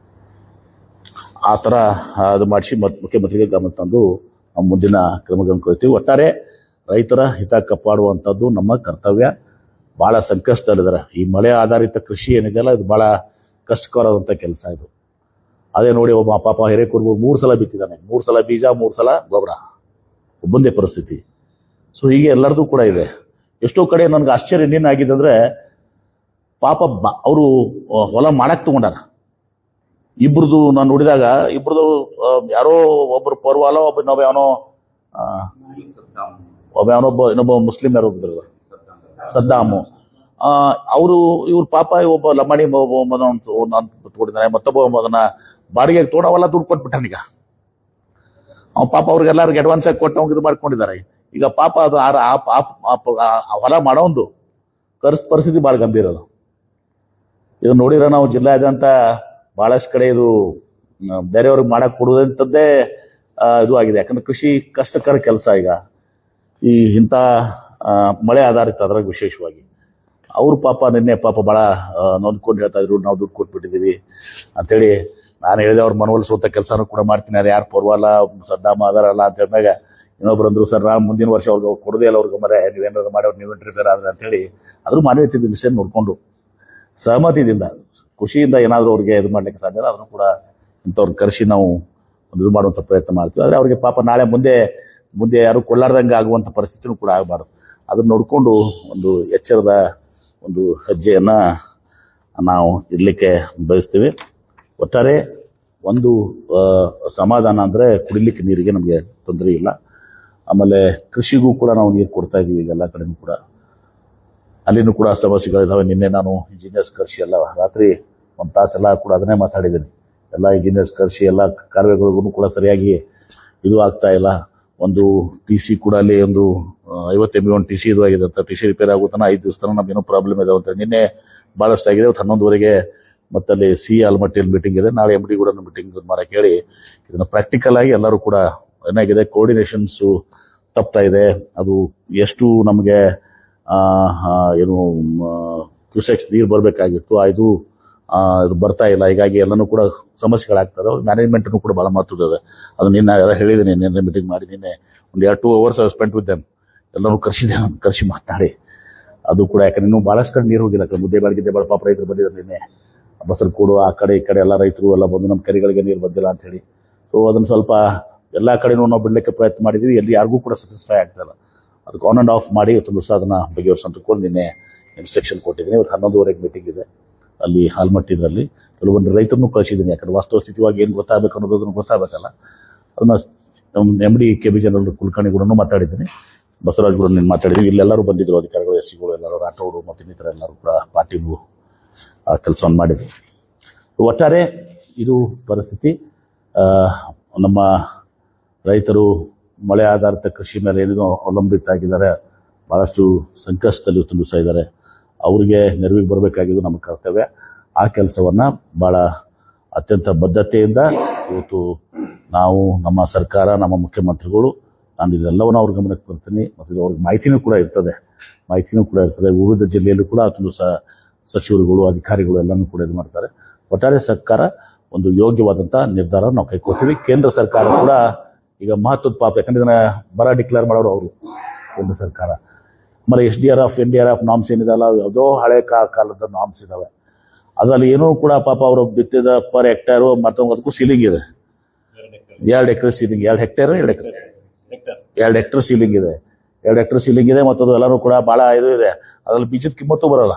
ಆ ತರ ಅದು ಮಾಡಿಸಿ ಮುಖ್ಯಮಂತ್ರಿಗೆ ಗಮನ ತಂದು ನಮ್ಮ ಮುಂದಿನ ಕ್ರಮಗಳನ್ನು ಕೊಡ್ತೀವಿ. ಒಟ್ಟಾರೆ ರೈತರ ಹಿತ ಕಾಪಾಡುವಂಥದ್ದು ನಮ್ಮ ಕರ್ತವ್ಯ. ಬಹಳ ಸಂಕಷ್ಟದಲ್ಲಿದ್ದಾರೆ. ಈ ಮಳೆ ಆಧಾರಿತ ಕೃಷಿ ಏನಿದೆಯಲ್ಲ ಇದು ಬಹಳ ಕಷ್ಟಕರವಾದಂಥ ಕೆಲಸ. ಇದು ಅದೇ ನೋಡಿ, ಒಬ್ಬ ಪಾಪ ಹಿರೇಕೂರ್ಗು 3 ಸಲ ಬಿತ್ತಿದ್ದಾನೆ. 3 ಸಲ ಬೀಜ, 3 ಸಲ ಗೊಬ್ಬರ, ಒಬ್ಬಂದೇ ಪರಿಸ್ಥಿತಿ. ಸೊ ಹೀಗೆ ಎಲ್ಲರದು ಕೂಡ ಇದೆ. ಎಷ್ಟೋ ಕಡೆ ನನ್ಗೆ ಆಶ್ಚರ್ಯ ಏನಾಗಿದೆ ಅಂದ್ರೆ, ಪಾಪ ಅವರು ಹೊಲ ಮಾಡಕ್ ತಗೊಂಡಾರ. ಇಬ್ರದು ನಾನು ನೋಡಿದಾಗ ಇಬ್ರದು ಯಾರೋ ಒಬ್ರು ಪರ್ವಾಲ, ಇನ್ನೊಬ್ಬ ಮುಸ್ಲಿಂ ಯಾರೋ ಸದ್ದಾಮು. ಇವ್ರ ಪಾಪ ಒಬ್ಬ ಲಮಾಣಿ ತಗೊಂಡಿದ್ದಾನೆ, ಮತ್ತೊಬ್ಬ ಅದನ್ನ ಬಾಡಿಗೆಗೆ ತಗೊಂಡವೆಲ್ಲ ದುಡ್ಡು ಕೊಟ್ಬಿಟ್ಟಾನೀಗ. ಅವ್ನ ಪಾಪ ಅವ್ರಿಗೆಲ್ಲರಿಗೆ ಅಡ್ವಾನ್ಸ್ ಆಗಿ ಕೊಟ್ಟು ಅವ್ರಿಗೆ ಇದು ಮಾಡ್ಕೊಂಡಿದ್ದಾರೆ. ಈಗ ಪಾಪ ಅದು ಹೊಲ ಮಾಡೋದು ಪರಿಸ್ಥಿತಿ ಬಹಳ ಗಂಭೀರ ಅದು. ಇದು ನೋಡಿರ ನಾವು ಜಿಲ್ಲಾದ್ಯಂತ ಬಹಳಷ್ಟು ಕಡೆ ಇದು ಬೇರೆಯವ್ರಿಗೆ ಮಾಡಕ್ ಕೊಡುವಂಥದ್ದೇ ಇದು ಆಗಿದೆ. ಯಾಕಂದ್ರೆ ಕೃಷಿ ಕಷ್ಟಕರ ಕೆಲಸ. ಈಗ ಈ ಇಂಥ ಮಳೆ ಆಧಾರಿತ ಅದ್ರಾಗ ವಿಶೇಷವಾಗಿ ಅವ್ರ ಪಾಪ ನಿನ್ನೆ ಪಾಪ ಬಹಳ ನೊಂದ್ಕೊಂಡು ಹೇಳ್ತಾ ಇದ್ರು, ನಾವು ದುಡ್ಡು ಕೊಟ್ಬಿಟ್ಟಿದೀವಿ ಅಂತೇಳಿ. ನಾನು ಹೇಳಿದೆ ಅವ್ರ ಮನವೊಲಿಸುವಂತ ಕೆಲಸನೂ ಕೂಡ ಮಾಡ್ತೀನಿ. ಯಾರು ಪರ್ವಾಲ ಸದ್ದಾಮ ಅದಾರಲ್ಲ ಅಂತ ಹೇಳಿದಾಗ ಇನ್ನೊಬ್ರು ಅಂದ್ರು, ಸರ್ ನಾನು ಮುಂದಿನ ವರ್ಷ ಅವ್ರಿಗೆ ಕೊಡದೇ ಇಲ್ಲ, ಅವ್ರಿಗೆ ಮರೆ ನೀವೇನಾದ್ರು ಮಾಡಿ ನೀವು ಇಂಟರ್ಫಿಯರ್ ಆದ್ರೆ ಅಂತ ಹೇಳಿ. ಅದ್ರ ಮಾನವೀಯತೆ ವಿಷಯ ನೋಡ್ಕೊಂಡು ಸಹಮತಿದಿಂದ ಖುಷಿಯಿಂದ ಏನಾದರೂ ಅವ್ರಿಗೆ ಇದು ಮಾಡ್ಲಿಕ್ಕೆ ಸಾಧ್ಯ ಅದನ್ನು ಕೂಡ ಇಂಥವ್ರನ್ನ ಕರೆಸಿ ನಾವು ಒಂದು ಇದು ಮಾಡುವಂಥ ಪ್ರಯತ್ನ ಮಾಡ್ತೀವಿ. ಆದರೆ ಅವ್ರಿಗೆ ಪಾಪ ನಾಳೆ ಮುಂದೆ ಯಾರು ಕೊಳ್ಳಾರ್ದಂಗೆ ಆಗುವಂಥ ಪರಿಸ್ಥಿತಿನೂ ಕೂಡ ಆಗಬಾರ್ದು. ಅದನ್ನ ನೋಡಿಕೊಂಡು ಒಂದು ಎಚ್ಚರದ ಒಂದು ಹೆಜ್ಜೆಯನ್ನ ನಾವು ಇಡ್ಲಿಕ್ಕೆ ಬಯಸ್ತೀವಿ. ಒಟ್ಟಾರೆ ಒಂದು ಸಮಾಧಾನ ಅಂದರೆ ಕುಡಿಲಿಕ್ಕೆ ನೀರಿಗೆ ನಮಗೆ ತೊಂದರೆ ಇಲ್ಲ. ಆಮೇಲೆ ಕೃಷಿಗೂ ಕೂಡ ನಾವು ನೀರು ಕೊಡ್ತಾ ಇದೀವಿ ಈಗ ಎಲ್ಲ ಕಡೆನೂ ಕೂಡ. ಅಲ್ಲಿನೂ ಕೂಡ ಸಮಸ್ಯೆಗಳಿದಾವೆ. ನಿನ್ನೆ ನಾನು ಇಂಜಿನಿಯರ್ಸ್ ಕರ್ಸಿ ಎಲ್ಲ ರಾತ್ರಿ ಒಂದು ತಾಸೆಲ್ಲ ಕೂಡ ಅದನ್ನೇ ಮಾತಾಡಿದ್ದೀನಿ. ಎಲ್ಲ ಇಂಜಿನಿಯರ್ಸ್ ಕರ್ಸಿ ಎಲ್ಲ ಕಾರ್ಯಗಳಿಗೂ ಕೂಡ ಸರಿಯಾಗಿ ಇದು ಆಗ್ತಾ ಇಲ್ಲ. ಒಂದು ಟಿ ಸಿ ಕೂಡ ಅಲ್ಲಿ ಒಂದು 50 MB ಟಿ ಸಿ ಇದು ಆಗಿದೆ ಅಂತ, ಟಿ ಸಿ ರಿಪೇರ್ ಆಗುತ್ತಾನ 5 ದಿವಸ ತನಕ ನಮ್ಗೇನೋ ಪ್ರಾಬ್ಲಮ್ ಇದೆ ಅಂತ. ನಿನ್ನೆ ಬಹಳಷ್ಟು ಆಗಿದೆ. 11:30ಗೆ ಮತ್ತೆ ಅಲ್ಲಿ ಆಲ್ಮಟ್ಟಿಯಲ್ಲಿ ಮೀಟಿಂಗ್ ಇದೆ. ನಾಳೆ MD ಕೂಡ ಮೀಟಿಂಗ್ ಮಾಡಕ್ಕೆ ಹೇಳಿ ಇದನ್ನ ಪ್ರಾಕ್ಟಿಕಲ್ ಆಗಿ ಎಲ್ಲರೂ ಕೂಡ ಏನಾಗಿದೆ ಕೋಆರ್ಡಿನೇಷನ್ಸ್ ತಪ್ತಾ ಇದೆ. ಅದು ಎಷ್ಟು ನಮಗೆ ಏನು ಕ್ಯೂಸೆಕ್ಸ್ ನೀರು ಬರಬೇಕಾಗಿತ್ತು ಇದು ಬರ್ತಾ ಇಲ್ಲ. ಹೀಗಾಗಿ ಎಲ್ಲನೂ ಕೂಡ ಸಮಸ್ಯೆಗಳಾಗ್ತದೆ. ಮ್ಯಾನೇಜ್ಮೆಂಟ್ನು ಕೂಡ ಬಹಳ ಮಹತ್ವದ. ಅದು ನಿನ್ನೆ ಎಲ್ಲ ಹೇಳಿದ್ದೀನಿ. ನಿನ್ನೆ ಮೀಟಿಂಗ್ ಮಾಡಿ ನಿನ್ನೆ ಒಂದು 2 hours ಸ್ಪೆಂಡ್ ವಿತ್ ದೆಮ್. ಎಲ್ಲರೂ ಕರ್ಸಿ ಮಾತಾಡಿ ಅದು ಕೂಡ. ಯಾಕಂದ್ರೆ ಇನ್ನೂ ಬಹಳಷ್ಟು ಕಡೆ ನೀರು ಹೋಗಿಲ್ಲ. ಮುದ್ದೇಬೇಡ ಪಾಪ ರೈತರು ಬಂದಿದ್ದಾರೆ ನಿನ್ನೆ. ಬಸರಕೋಡು ಆ ಕಡೆ ಈ ಕಡೆ ಎಲ್ಲ ರೈತರು ಎಲ್ಲ ಬಂದು ನಮ್ಮ ಕೆರೆಗಳಿಗೆ ನೀರು ಬಂದಿಲ್ಲ ಅಂತ ಹೇಳಿ. ಸೊ ಅದನ್ನ ಸ್ವಲ್ಪ ಎಲ್ಲ ಕಡೆನೂ ನಾವು ಬಿಡ್ಲಿಕ್ಕೆ ಪ್ರಯತ್ನ ಮಾಡಿದ್ವಿ. ಎಲ್ಲಿ ಯಾರಿಗೂ ಕೂಡ ಸ್ಯಾಟಿಸ್ಫೈ ಆಗ್ತಾ ಇಲ್ಲ. ಅದಕ್ಕೆ ಆನ್ ಅಂಡ್ ಆಫ್ ಮಾಡಿ ಇವತ್ತು ದಿವಸ ಅದನ್ನ ಬಗೆಹರಿಸಂತಕೊಂಡು ನಿನ್ನೆ ಇನ್ಸ್ಟ್ರಕ್ಷನ್ ಕೊಟ್ಟಿದ್ದೀನಿ. ಇವತ್ತು 11:30ಗೆ ಮೀಟಿಂಗ್ ಇದೆ ಅಲ್ಲಿ ಹಾಲ್ಮಟ್ಟಿನಲ್ಲಿ. ಕೆಲವೊಂದು ರೈತರನ್ನು ಕಳಿಸಿದ್ದೀನಿ. ಯಾಕಂದ್ರೆ ವಾಸ್ತವಸ್ಥಿತಿವಾಗಿ ಏನು ಗೊತ್ತಾಗಬೇಕು ಅನ್ನೋದನ್ನು ಗೊತ್ತಾಗಬೇಕಲ್ಲ. ಅದನ್ನ MD KB ಜನರಲ್ ಕುಲಕರ್ಣಿ ಕೂಡ ಮಾತಾಡಿದ್ದೀನಿ. ಬಸವರಾಜ್ ಕೂಡ ನೀನು ಮಾತಾಡಿದ್ದೀವಿ. ಇಲ್ಲೆಲ್ಲರೂ ಬಂದಿದ್ರು ಅಧಿಕಾರಿಗಳು, SCಗಳು ಎಲ್ಲರೂ, ರಾಠೋಡು ಮತ್ತು ಇನ್ನಿತರ ಎಲ್ಲರೂ ಕೂಡ ಪಾರ್ಟಿಗೂ ಆ ಕೆಲಸವನ್ನು ಮಾಡಿದ್ವಿ. ಒಟ್ಟಾರೆ ಇದು ಪರಿಸ್ಥಿತಿ. ನಮ್ಮ ರೈತರು ಮಳೆ ಆಧಾರಿತ ಕೃಷಿ ಮೇಲೆ ಏನೇನೋ ಅವಲಂಬಿತ ಆಗಿದ್ದಾರೆ. ಬಹಳಷ್ಟು ಸಂಕಷ್ಟದಲ್ಲಿ ತುಂಬಿಸ್ತಾ ಇದ್ದಾರೆ. ಅವರಿಗೆ ನೆರವಿಗೆ ಬರಬೇಕಾಗಿದ್ದು ನಮ್ಮ ಕರ್ತವ್ಯ. ಆ ಕೆಲಸವನ್ನ ಬಹಳ ಅತ್ಯಂತ ಬದ್ಧತೆಯಿಂದ ಇವತ್ತು ನಾವು, ನಮ್ಮ ಸರ್ಕಾರ, ನಮ್ಮ ಮುಖ್ಯಮಂತ್ರಿಗಳು, ನಾನು ಇದೆಲ್ಲವನ್ನ ಅವ್ರ ಗಮನಕ್ಕೆ ಬರ್ತೀನಿ. ಮತ್ತು ಅವ್ರಿಗೆ ಮಾಹಿತಿನೂ ಕೂಡ ಇರ್ತದೆ. ವಿವಿಧ ಜಿಲ್ಲೆಯಲ್ಲೂ ಕೂಡ ತುಂಬ ಸಚಿವರುಗಳು, ಅಧಿಕಾರಿಗಳು ಎಲ್ಲನೂ ಕೂಡ ಇದು ಮಾಡ್ತಾರೆ. ಒಟ್ಟಾರೆ ಸರ್ಕಾರ ಒಂದು ಯೋಗ್ಯವಾದಂಥ ನಿರ್ಧಾರ ನಾವು ಕೈಗೊಳ್ತೀವಿ. ಕೇಂದ್ರ ಸರ್ಕಾರ ಕೂಡ ಈಗ ಮಹತ್ವದ ಪಾಪ. ಯಾಕಂದ್ರೆ ಇದನ್ನ ಬರ ಡಿಕ್ಲೇರ್ ಮಾಡೋರು ಅವರು ಕೇಂದ್ರ ಸರ್ಕಾರ. ಆಮೇಲೆ SDRF NDRF ನಾಮ್ಸ್ ಏನಿದೆಲ್ಲ ಯಾವುದೋ ಹಳೆ ಕಾಲದ ನಾಮ್ಸ್ ಇದಾವೆ. ಅದರಲ್ಲಿ ಏನೂ ಕೂಡ ಪಾಪ ಅವರು ಬಿತ್ತಿದ ಪರ್ ಹೆಕ್ಟೇರು ಮತ್ತು ಅದಕ್ಕೂ ಸೀಲಿಂಗ್ ಇದೆ. 2 ಎಕರೆ ಸೀಲಿಂಗ್, 2 ಹೆಕ್ಟೇರ್ 2 ಎಕರೆ 2 ಹೆಕ್ಟರ್ ಸೀಲಿಂಗ್ ಇದೆ. 2 ಹೆಕ್ಟರ್ ಸೀಲಿಂಗ್ ಇದೆ. ಮತ್ತು ಅದು ಎಲ್ಲರೂ ಕೂಡ ಬಹಳ ಇದು ಇದೆ. ಅದರಲ್ಲಿ ಬೀಜದ ಕಿಮ್ಮತ್ತು ಬರಲ್ಲ,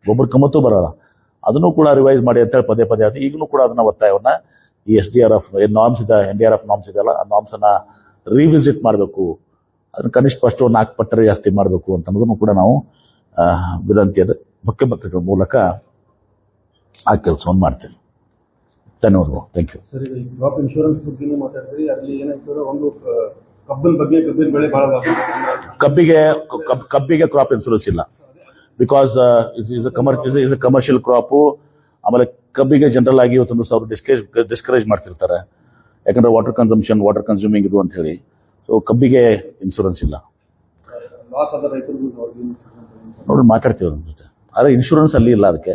ಗೊಬ್ಬರ ಕಿಮ್ಮತ್ತು ಬರಲ್ಲ. ಅದನ್ನು ಕೂಡ ರಿವೈಸ್ ಮಾಡಿ ಅಂತೇಳಿ ಪದೇ ಆಯ್ತು. ಈಗಲೂ ಕೂಡ ಅದನ್ನ ಒತ್ತಾಯವನ್ನ ಈ SDRF ನಾಮ್ಸ್ ಇದೆ, NDRF ನಾಮ್ಸ್ ಇದೆಯಲ್ಲ, ಆ ನಾಮ್ಸ್ ಅನ್ನ ರಿವಿಸಿಟ್ ಮಾಡಬೇಕು. ಅದನ್ನ ಕನಿಷ್ಠ ಫಸ್ಟ್ 4 ಪಟ್ಟರೆ ಜಾಸ್ತಿ ಮಾಡಬೇಕು ಅಂತ ಅನ್ನೋದನ್ನು ಕೂಡ ನಾವು ವಿನಂತಿಯನ್ನು ಮುಖ್ಯಮಂತ್ರಿಗಳ ಮೂಲಕ ಆ ಕೆಲಸವನ್ನು ಮಾಡ್ತೇವೆ. ಧನ್ಯವಾದಗಳು. Thank you. ಸರ್, ಈಗ ಕ್ರಾಪ್ ಇನ್ಶೂರೆನ್ಸ್ ಬಗ್ಗೆ ಮಾತಾಡಿದ್ರಿ. ಅಲ್ಲಿ ಏನಾಗ್ತದೆ, ಒಂದು ಕಬ್ಬಿನ ಬೆಳೆ ಬಹಳ ಕಬ್ಬಿಗೆ ಕ್ರಾಪ್ ಇನ್ಶೂರೆನ್ಸ್ ಇಲ್ಲ. Because is a commercial crop. ಆಮೇಲೆ ಕಬ್ಬಿಗೆ ಜನರಲ್ ಆಗಿ ಇವತ್ತೊಂದು ಡಿಸ್ಕರೇಜ್ ಮಾಡ್ತಿರ್ತಾರೆ. ಯಾಕಂದ್ರೆ ವಾಟರ್ ಕನ್ಸ್ಯೂಮಿಂಗ್ ಇದು ಅಂತ ಹೇಳಿ. ಸೊ ಕಬ್ಬಿಗೆ ಇನ್ಶೂರೆನ್ಸ್ ಇಲ್ಲ. ನೋಡಿ ಮಾತಾಡ್ತೀವಿ ಅದ್ರ ಜೊತೆ. ಆದ್ರೆ ಇನ್ಶೂರೆನ್ಸ್ ಅಲ್ಲಿ ಇಲ್ಲ. ಅದಕ್ಕೆ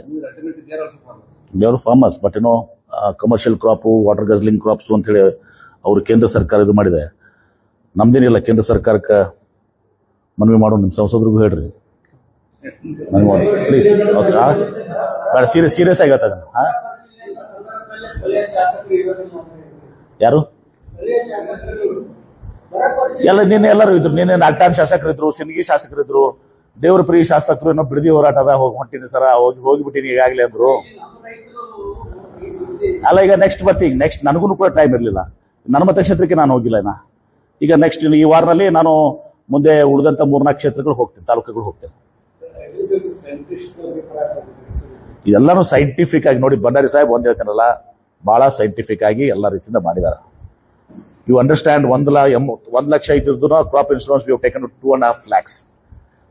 ದೇವರು ಫಾರ್ಮರ್ಸ್, ಬಟ್ ಏನೋ ಕಮರ್ಷಿಯಲ್ ಕ್ರಾಪ್, ವಾಟರ್ ಗಜ್ಲಿಂಗ್ ಕ್ರಾಪ್ಸ್ ಅಂತ ಹೇಳಿ ಅವರು ಕೇಂದ್ರ ಸರ್ಕಾರ ಇದು ಮಾಡಿದೆ. ನಮ್ದೇನಿಲ್ಲ. ಕೇಂದ್ರ ಸರ್ಕಾರಕ್ಕೆ ಮನವಿ ಮಾಡೋ, ನಿಮ್ಮ ಸಂಸದರಿಗೂ ಹೇಳ್ರಿ ಪ್ಲೀಸ್. ಓಕೆ, ಬೇಡ, ಸೀರಿಯಸ್ ಆಗಿತ್ತ. ಯಾರು ಎಲ್ಲ ನಿನ್ನೆ ಎಲ್ಲರೂ ಇದ್ರು. ನಿನ್ನೆ ನಾಲ್ಕಾನ್ ಶಾಸಕರಿದ್ರು, ಸಿಂದಗಿ ಶಾಸಕರಿದ್ರು, ದೇವ್ರ ಪ್ರಿಯ ಶಾಸಕರು. ಏನೋ ಬಿಡದಿ ಹೋರಾಟದ ಹೊಂಟಿನಿ ಸರ, ಹೋಗಿಬಿಟ್ಟಿನಿ ಈಗಾಗಲೇ ಅಂದ್ರು. ಅಲ್ಲ, ಈಗ ನೆಕ್ಸ್ಟ್ ಬರ್ತೀನಿ. ನೆಕ್ಸ್ಟ್ ನನಗೂ ಕೂಡ ಟೈಮ್ ಇರಲಿಲ್ಲ. ನನ್ನ ಮತಕ್ಷೇತ್ರಕ್ಕೆ ನಾನು ಹೋಗಿಲ್ಲ. ಈಗ ನೆಕ್ಸ್ಟ್ ಈ ವಾರದಲ್ಲಿ ನಾನು ಮುಂದೆ ಉಳಿದಂತ 3-4 ಕ್ಷೇತ್ರಗಳು ಹೋಗ್ತೇನೆ, ತಾಲೂಕುಗಳು ಹೋಗ್ತೇನೆ. ಇದೆಲ್ಲಾನು ಸೈಂಟಿಫಿಕ್ ಆಗಿ ನೋಡಿ. ಭಂಡಾರಿ ಸಾಹೇಬ್ ಒಂದ್ ಹೇಳ್ತಾನಲ್ಲ, ಬಹಳ ಸೈಂಟಿಫಿಕ್ ಆಗಿ ಎಲ್ಲ ರೀತಿಯಿಂದ ಮಾಡಿದಾರೆ. You understand. 1 ಲಕ್ಷ ಇದ್ದಿದ್ದು crop insurance we taken 2.5 lakhs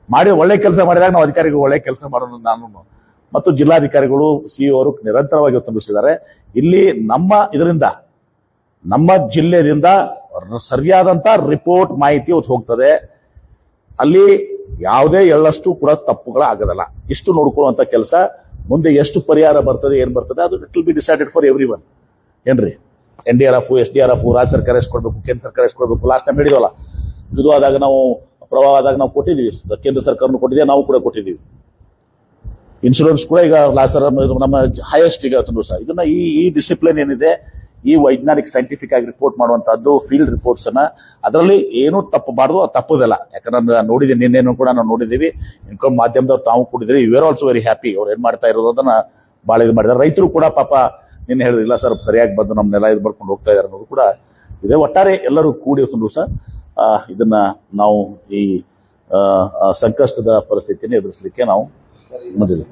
ಮಾಡಿ ಒಳ್ಳೆ ಕೆಲಸ ಮಾಡಿದಾಗ ನಾವು ಅಧಿಕಾರಿಗಳು ಒಳ್ಳೆ ಕೆಲಸ ಮಾಡೋಣ. ನಾನು ಮತ್ತು ಜಿಲ್ಲಾಧಿಕಾರಿಗಳು, CEO ಅವರು ನಿರಂತರವಾಗಿ ಒತ್ತಂಬಿಸಿದ್ದಾರೆ. ಇಲ್ಲಿ ನಮ್ಮ ಜಿಲ್ಲೆಯಿಂದ ಸರಿಯಾದಂತ ರಿಪೋರ್ಟ್ ಮಾಹಿತಿ ಹೋಗ್ತದೆ. ಅಲ್ಲಿ ಯಾವುದೇ ಎಳ್ಳಷ್ಟು ಕೂಡ ತಪ್ಪುಗಳಾಗದಲ್ಲ. ಇಷ್ಟು ನೋಡ್ಕೊಳ್ಳುವಂತ ಕೆಲಸ. ಮುಂದೆ ಎಷ್ಟು ಪರಿಹಾರ ಬರ್ತದೆ, ಏನ್ ಬರ್ತದೆ, ಅದು it will be decided for everyone. ಏನ್ರಿ, NDRF SDRF ರಾಜ್ಯ ಸರ್ಕಾರ ಎಷ್ಟು ಕೊಡ್ಬೇಕು, ಕೇಂದ್ರ ಸರ್ಕಾರ ಎಷ್ಟು ಕೊಡ್ಬೇಕು. ಲಾಸ್ಟ್ ಟೈಮ್ ಹೇಳಿದ್ವಲ್ಲ, ಇದು ಆದಾಗ ನಾವು ಪ್ರವಾಹ ಆದಾಗ ನಾವು ಕೊಟ್ಟಿದ್ದೀವಿ. ಕೇಂದ್ರ ಸರ್ಕಾರನು ಕೊಟ್ಟಿದ್ದೀವಿ, ನಾವು ಕೂಡ ಕೊಟ್ಟಿದ್ದೀವಿ. ಇನ್ಶೂರೆನ್ಸ್ ಕೂಡ ಈಗ ನಮ್ಮ ಹೈಯೆಸ್ಟ್ ಈಗ ಇದನ್ನ ಈ ಡಿಸಿಪ್ಲಿನ್ ಏನಿದೆ, ಈ ವೈಜ್ಞಾನಿಕ ಸೈಂಟಿಫಿಕ್ ಆಗಿ ರಿಪೋರ್ಟ್ ಮಾಡುವಂತಹದ್ದು, ಫೀಲ್ಡ್ ರಿಪೋರ್ಟ್ಸ್ ಅನ್ನ, ಅದರಲ್ಲಿ ಏನು ತಪ್ಪಬಾರ್ದು, ಅದು ತಪ್ಪುದಿಲ್ಲ. ಯಾಕಂದ್ರೆ ನೋಡಿದ್ದೀನಿ, ನಿನ್ನೆನೂ ಕೂಡ ನಾವು ನೋಡಿದ್ದೀವಿ. ಇನ್ಕಮ್ ಮಾಧ್ಯಮದವ್ರು ತಾವು ಕೊಟ್ಟಿದ್ದೀರಿ. You are also very happy. ಅವ್ರು ಏನ್ ಮಾಡ್ತಾ ಇರೋದನ್ನ ಬಹಳ ಇದು ಮಾಡಿದ್ದಾರೆ. ರೈತರು ಕೂಡ ಪಾಪ ನಿನ್ನೆ ಹೇಳಿದ್ರಿಲ್ಲ ಸರ್, ಸರಿಯಾಗಿ ಬಂದು ನಮ್ಮನ್ನೆಲ್ಲ ಇದು ಮಾಡ್ಕೊಂಡು ಹೋಗ್ತಾ ಇದ್ದಾರೆ ಅನ್ನೋದು ಕೂಡ ಇದೆ. ಒಟ್ಟಾರೆ ಎಲ್ಲರೂ ಕೂಡಿ ಒಂದು ದಿವಸ ಇದನ್ನ ನಾವು ಈ ಸಂಕಷ್ಟದ ಪರಿಸ್ಥಿತಿಯನ್ನು ಎದುರಿಸಲಿಕ್ಕೆ ನಾವು ಮುಂದಿದೆ.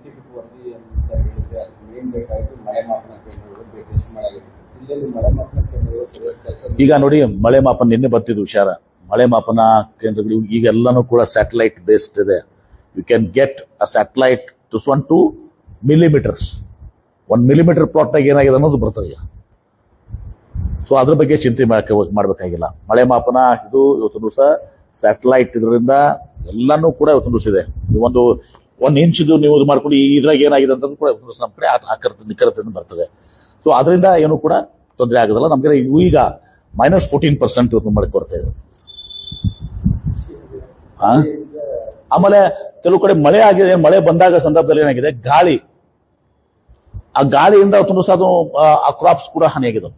ಈಗ ನೋಡಿ, ಮಳೆ ಮಾಪನ ನಿನ್ನೆ ಬರ್ತಿದ್ದು ಹುಷಾರ. ಮಳೆ ಮಾಪನ ಕೇಂದ್ರಗಳು ಈಗೆಲ್ಲಾನು ಕೂಡ ಸ್ಯಾಟಲೈಟ್ ಬೇಸ್ಡ್ ಇದೆ. You can get a satellite to 2 millimeters. 1 millimeter ಪ್ಲಾಟ್ನಾಗ ಏನಾಗಿದೆ ಅನ್ನೋದು ಬರ್ತದೆ ಈಗ. ಸೊ ಅದ್ರ ಬಗ್ಗೆ ಚಿಂತೆ ಮಾಡಬೇಕಾಗಿಲ್ಲ. ಮಳೆ ಮಾಪನ ಇದು ಇವತ್ತು ದಿವಸ ಸ್ಯಾಟಲೈಟ್ ಇದರಿಂದ ಎಲ್ಲಾನು ಕೂಡ ಇವತ್ತು ದಿವಸ ಇದೆ. ಒಂದು ಇಂಚಿದು ನೀವು ಇದು ಮಾಡ್ಕೊಂಡು ಇದ್ರಾಗ ಏನಾಗಿದೆ ಅಂತ ಕೂಡ ನಮ್ಮ ಕಡೆ ನಿಖರತೆಯಿಂದ ಬರ್ತದೆ. ಸೊ ಅದರಿಂದ ಏನು ಕೂಡ ತೊಂದರೆ ಆಗೋದಿಲ್ಲ ನಮ್ಗೆ. ಈಗ -14% ಇವತ್ತು ಮಳೆ ಕೊರತೆ ಇದೆ. ಆಮೇಲೆ ಕೆಲವು ಕಡೆ ಮಳೆ ಆಗಿದೆ. ಮಳೆ ಬಂದಾಗ ಸಂದರ್ಭದಲ್ಲಿ ಏನಾಗಿದೆ, ಆ ಗಾಳಿಯಿಂದ ಇವತ್ತು ದಿವಸ ಅದು ಆ ಕ್ರಾಪ್ಸ್ ಕೂಡ ಹಾನಿಯಾಗಿದೆ.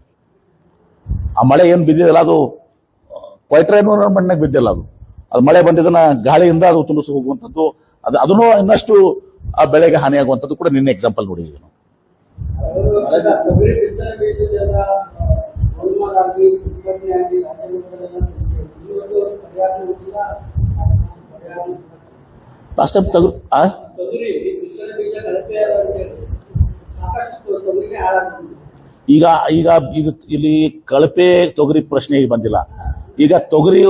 ಆ ಮಳೆ ಏನ್ ಬಿದ್ದಿದೆಯಲ್ಲ ಅದು ಕ್ವೈಟರ್ ಎನ್ವೈರನ್ಮೆಂಟ್ನಾಗ ಬಿದ್ದಿಲ್ಲ. ಅದು ಮಳೆ ಬಂದಿದ್ದನ್ನ ಗಾಳಿಯಿಂದ ಅದು ತುಂಬಿಸಿ ಹೋಗುವಂಥದ್ದು, ಅದನ್ನು ಇನ್ನಷ್ಟು ಆ ಬೆಳೆಗೆ ಹಾನಿಯಾಗುವಂಥದ್ದು ಕೂಡ ನಿನ್ನೆ ಎಕ್ಸಾಂಪಲ್ ನೋಡಿದ್ವಿ ನಾವು. ಲಾಸ್ಟ್ ಟೈಮ್ ಈಗ ಈಗ ಈಗ ಇಲ್ಲಿ ಕಳಪೆ ತೊಗರಿ ಪ್ರಶ್ನೆ ಬಂದಿಲ್ಲ. ಈಗ ತೊಗರಿ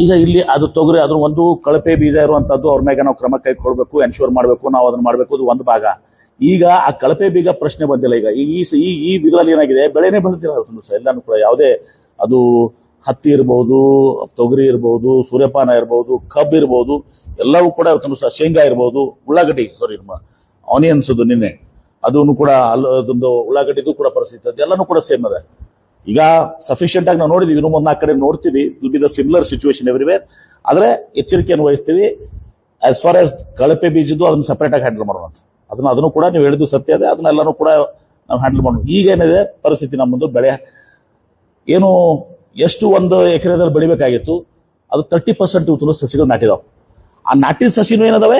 ಈಗ ಇಲ್ಲಿ ಅದು ತೊಗರಿ ಅದ್ರ ಒಂದು ಕಳಪೆ ಬೀಜ ಇರುವಂತದ್ದು, ಅವ್ರ ಮ್ಯಾಗ ನಾವು ಕ್ರಮ ಕೈಗೊಳ್ಬೇಕು, ಎನ್ಶೂರ್ ಮಾಡಬೇಕು, ನಾವು ಅದನ್ನ ಮಾಡಬೇಕು. ಅದು ಒಂದು ಭಾಗ. ಈಗ ಆ ಕಳಪೆ ಬೀಜ ಪ್ರಶ್ನೆ ಬಂದಿಲ್ಲ. ಈಗ ಈ ಬೀಜದಲ್ಲಿ ಏನಾಗಿದೆ, ಬೆಳೆನೇ ಬಂದಿಲ್ಲ ಎಲ್ಲಾನು ಕೂಡ. ಯಾವುದೇ ಅದು ಹತ್ತಿ ಇರ್ಬೋದು, ತೊಗರಿ ಇರ್ಬೋದು, ಸೂರ್ಯಪಾನ ಇರ್ಬೋದು, ಕಬ್ಬು ಇರ್ಬೋದು, ಎಲ್ಲವೂ ಕೂಡ ಶೇಂಗಾ ಇರ್ಬೋದು, ಉಳ್ಳಾಗಡ್ಡಿ ಆನಿಯನ್ಸ್ ನಿನ್ನೆ ಅದನ್ನು ಕೂಡ ಅದೊಂದು ಉಳ್ಳಾಗಡ್ಡಿದು ಕೂಡ ಪರಿಸ್ಥಿತಿ ಎಲ್ಲಾನು ಕೂಡ ಸೇಮ್ ಅದ. ಈಗ ಸಫಿಶಿಯಂಟ್ ಆಗಿ ನಾವು ನೋಡಿದೀವಿ, ಇನ್ನೂ 3-4 ಕಡೆ ನೋಡ್ತೀವಿ. It be the similar situation everywhere. ಆದ್ರೆ ಎಚ್ಚರಿಕೆಯನ್ನು ವಹಿಸ್ತೀವಿ. ಆಸ್ ಫಾರ್ ಆಸ್ ಕಳಪೆ ಬೀಜದ್ದು ಅದನ್ನ ಸಪರೇಟ್ ಆಗಿ ಹ್ಯಾಂಡಲ್ ಮಾಡುವಂತ ಅದನ್ನು ಕೂಡ ನೀವು ಹೇಳಿದ್ದು ಸತ್ಯ ಇದೆ. ಅದನ್ನೆಲ್ಲಾನು ಕೂಡ ನಾವು ಹ್ಯಾಂಡಲ್ ಮಾಡೋಣ. ಈಗ ಏನಿದೆ ಪರಿಸ್ಥಿತಿ, ನಮ್ಮದು ಬೆಳೆ ಏನು ಎಷ್ಟು 1 ಎಕರೆದಲ್ಲಿ ಬೆಳಿಬೇಕಾಗಿತ್ತು ಅದು 30% ಇವತ್ತು ಸಸಿಗಳು ನಾಟಿದಾವೆ. ಆ ನಾಟಿದ ಸಸಿನೂ ಏನದಾವೆ,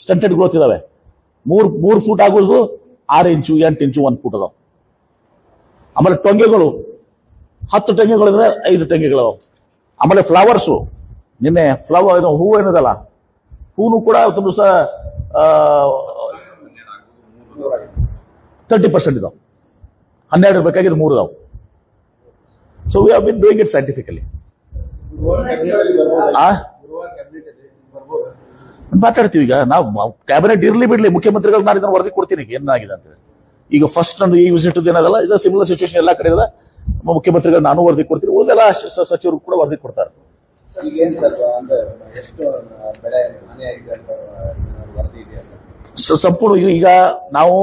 ಸ್ಟಂಟೆಡ್ ಗ್ರೋತ್ ಇದಾವೆ. 3 ಫೂಟ್ ಆಗೋದು 6 ಇಂಚು 8 ಇಂಚು 1 ಫೂಟ್ ಅದಾವ. ಆಮೇಲೆ ಟೊಂಗೆಗಳು 10 ಟೊಂಗೆಗಳಿದ್ರೆ 5 ಟೊಂಗೆಗಳವ. ಆಮೇಲೆ ಫ್ಲವರ್ಸು ನಿನ್ನೆ ಹೂವು ಏನದಲ್ಲ, ಹೂನು ಕೂಡ ಇವತ್ತು ದಿವಸ 30% ಇದಾವೆ. 12 ಇರಬೇಕಾಗಿದ್ದು 3 ಇದಾವೆ. So we have been doing it scientifically. ಮಾತಾಡ್ತೀವಿ. ಈಗ ನಾವು ಕ್ಯಾಬಿನೆಟ್ ಇರ್ಲಿ ಬಿಡ್ಲಿ, ಮುಖ್ಯಮಂತ್ರಿಗಳು ನಾನು ಇದನ್ನು ವರದಿ ಕೊಡ್ತೀನಿ ಏನಾಗಿದೆ ಅಂತ. ಈಗ ಫಸ್ಟ್ ನಂದು ಈ ವಿಸಿಟ್ ಏನದಲ್ಲ, ಇದು ಸಿಮಿಲರ್ ಸಿಚುವೇಶನ್ ಎಲ್ಲಾ ಕಡೆ ಇದೆ. ಮುಖ್ಯಮಂತ್ರಿಗಳು ನಾನು ವರದಿ ಕೊಡ್ತೀನಿ, ಉಳಿದೆಲ್ಲ ಸಚಿವರು ಕೂಡ ವರದಿ ಕೊಡ್ತಾರೆ. ಸಂಪೂರ್ಣ ಈಗ ನಾವು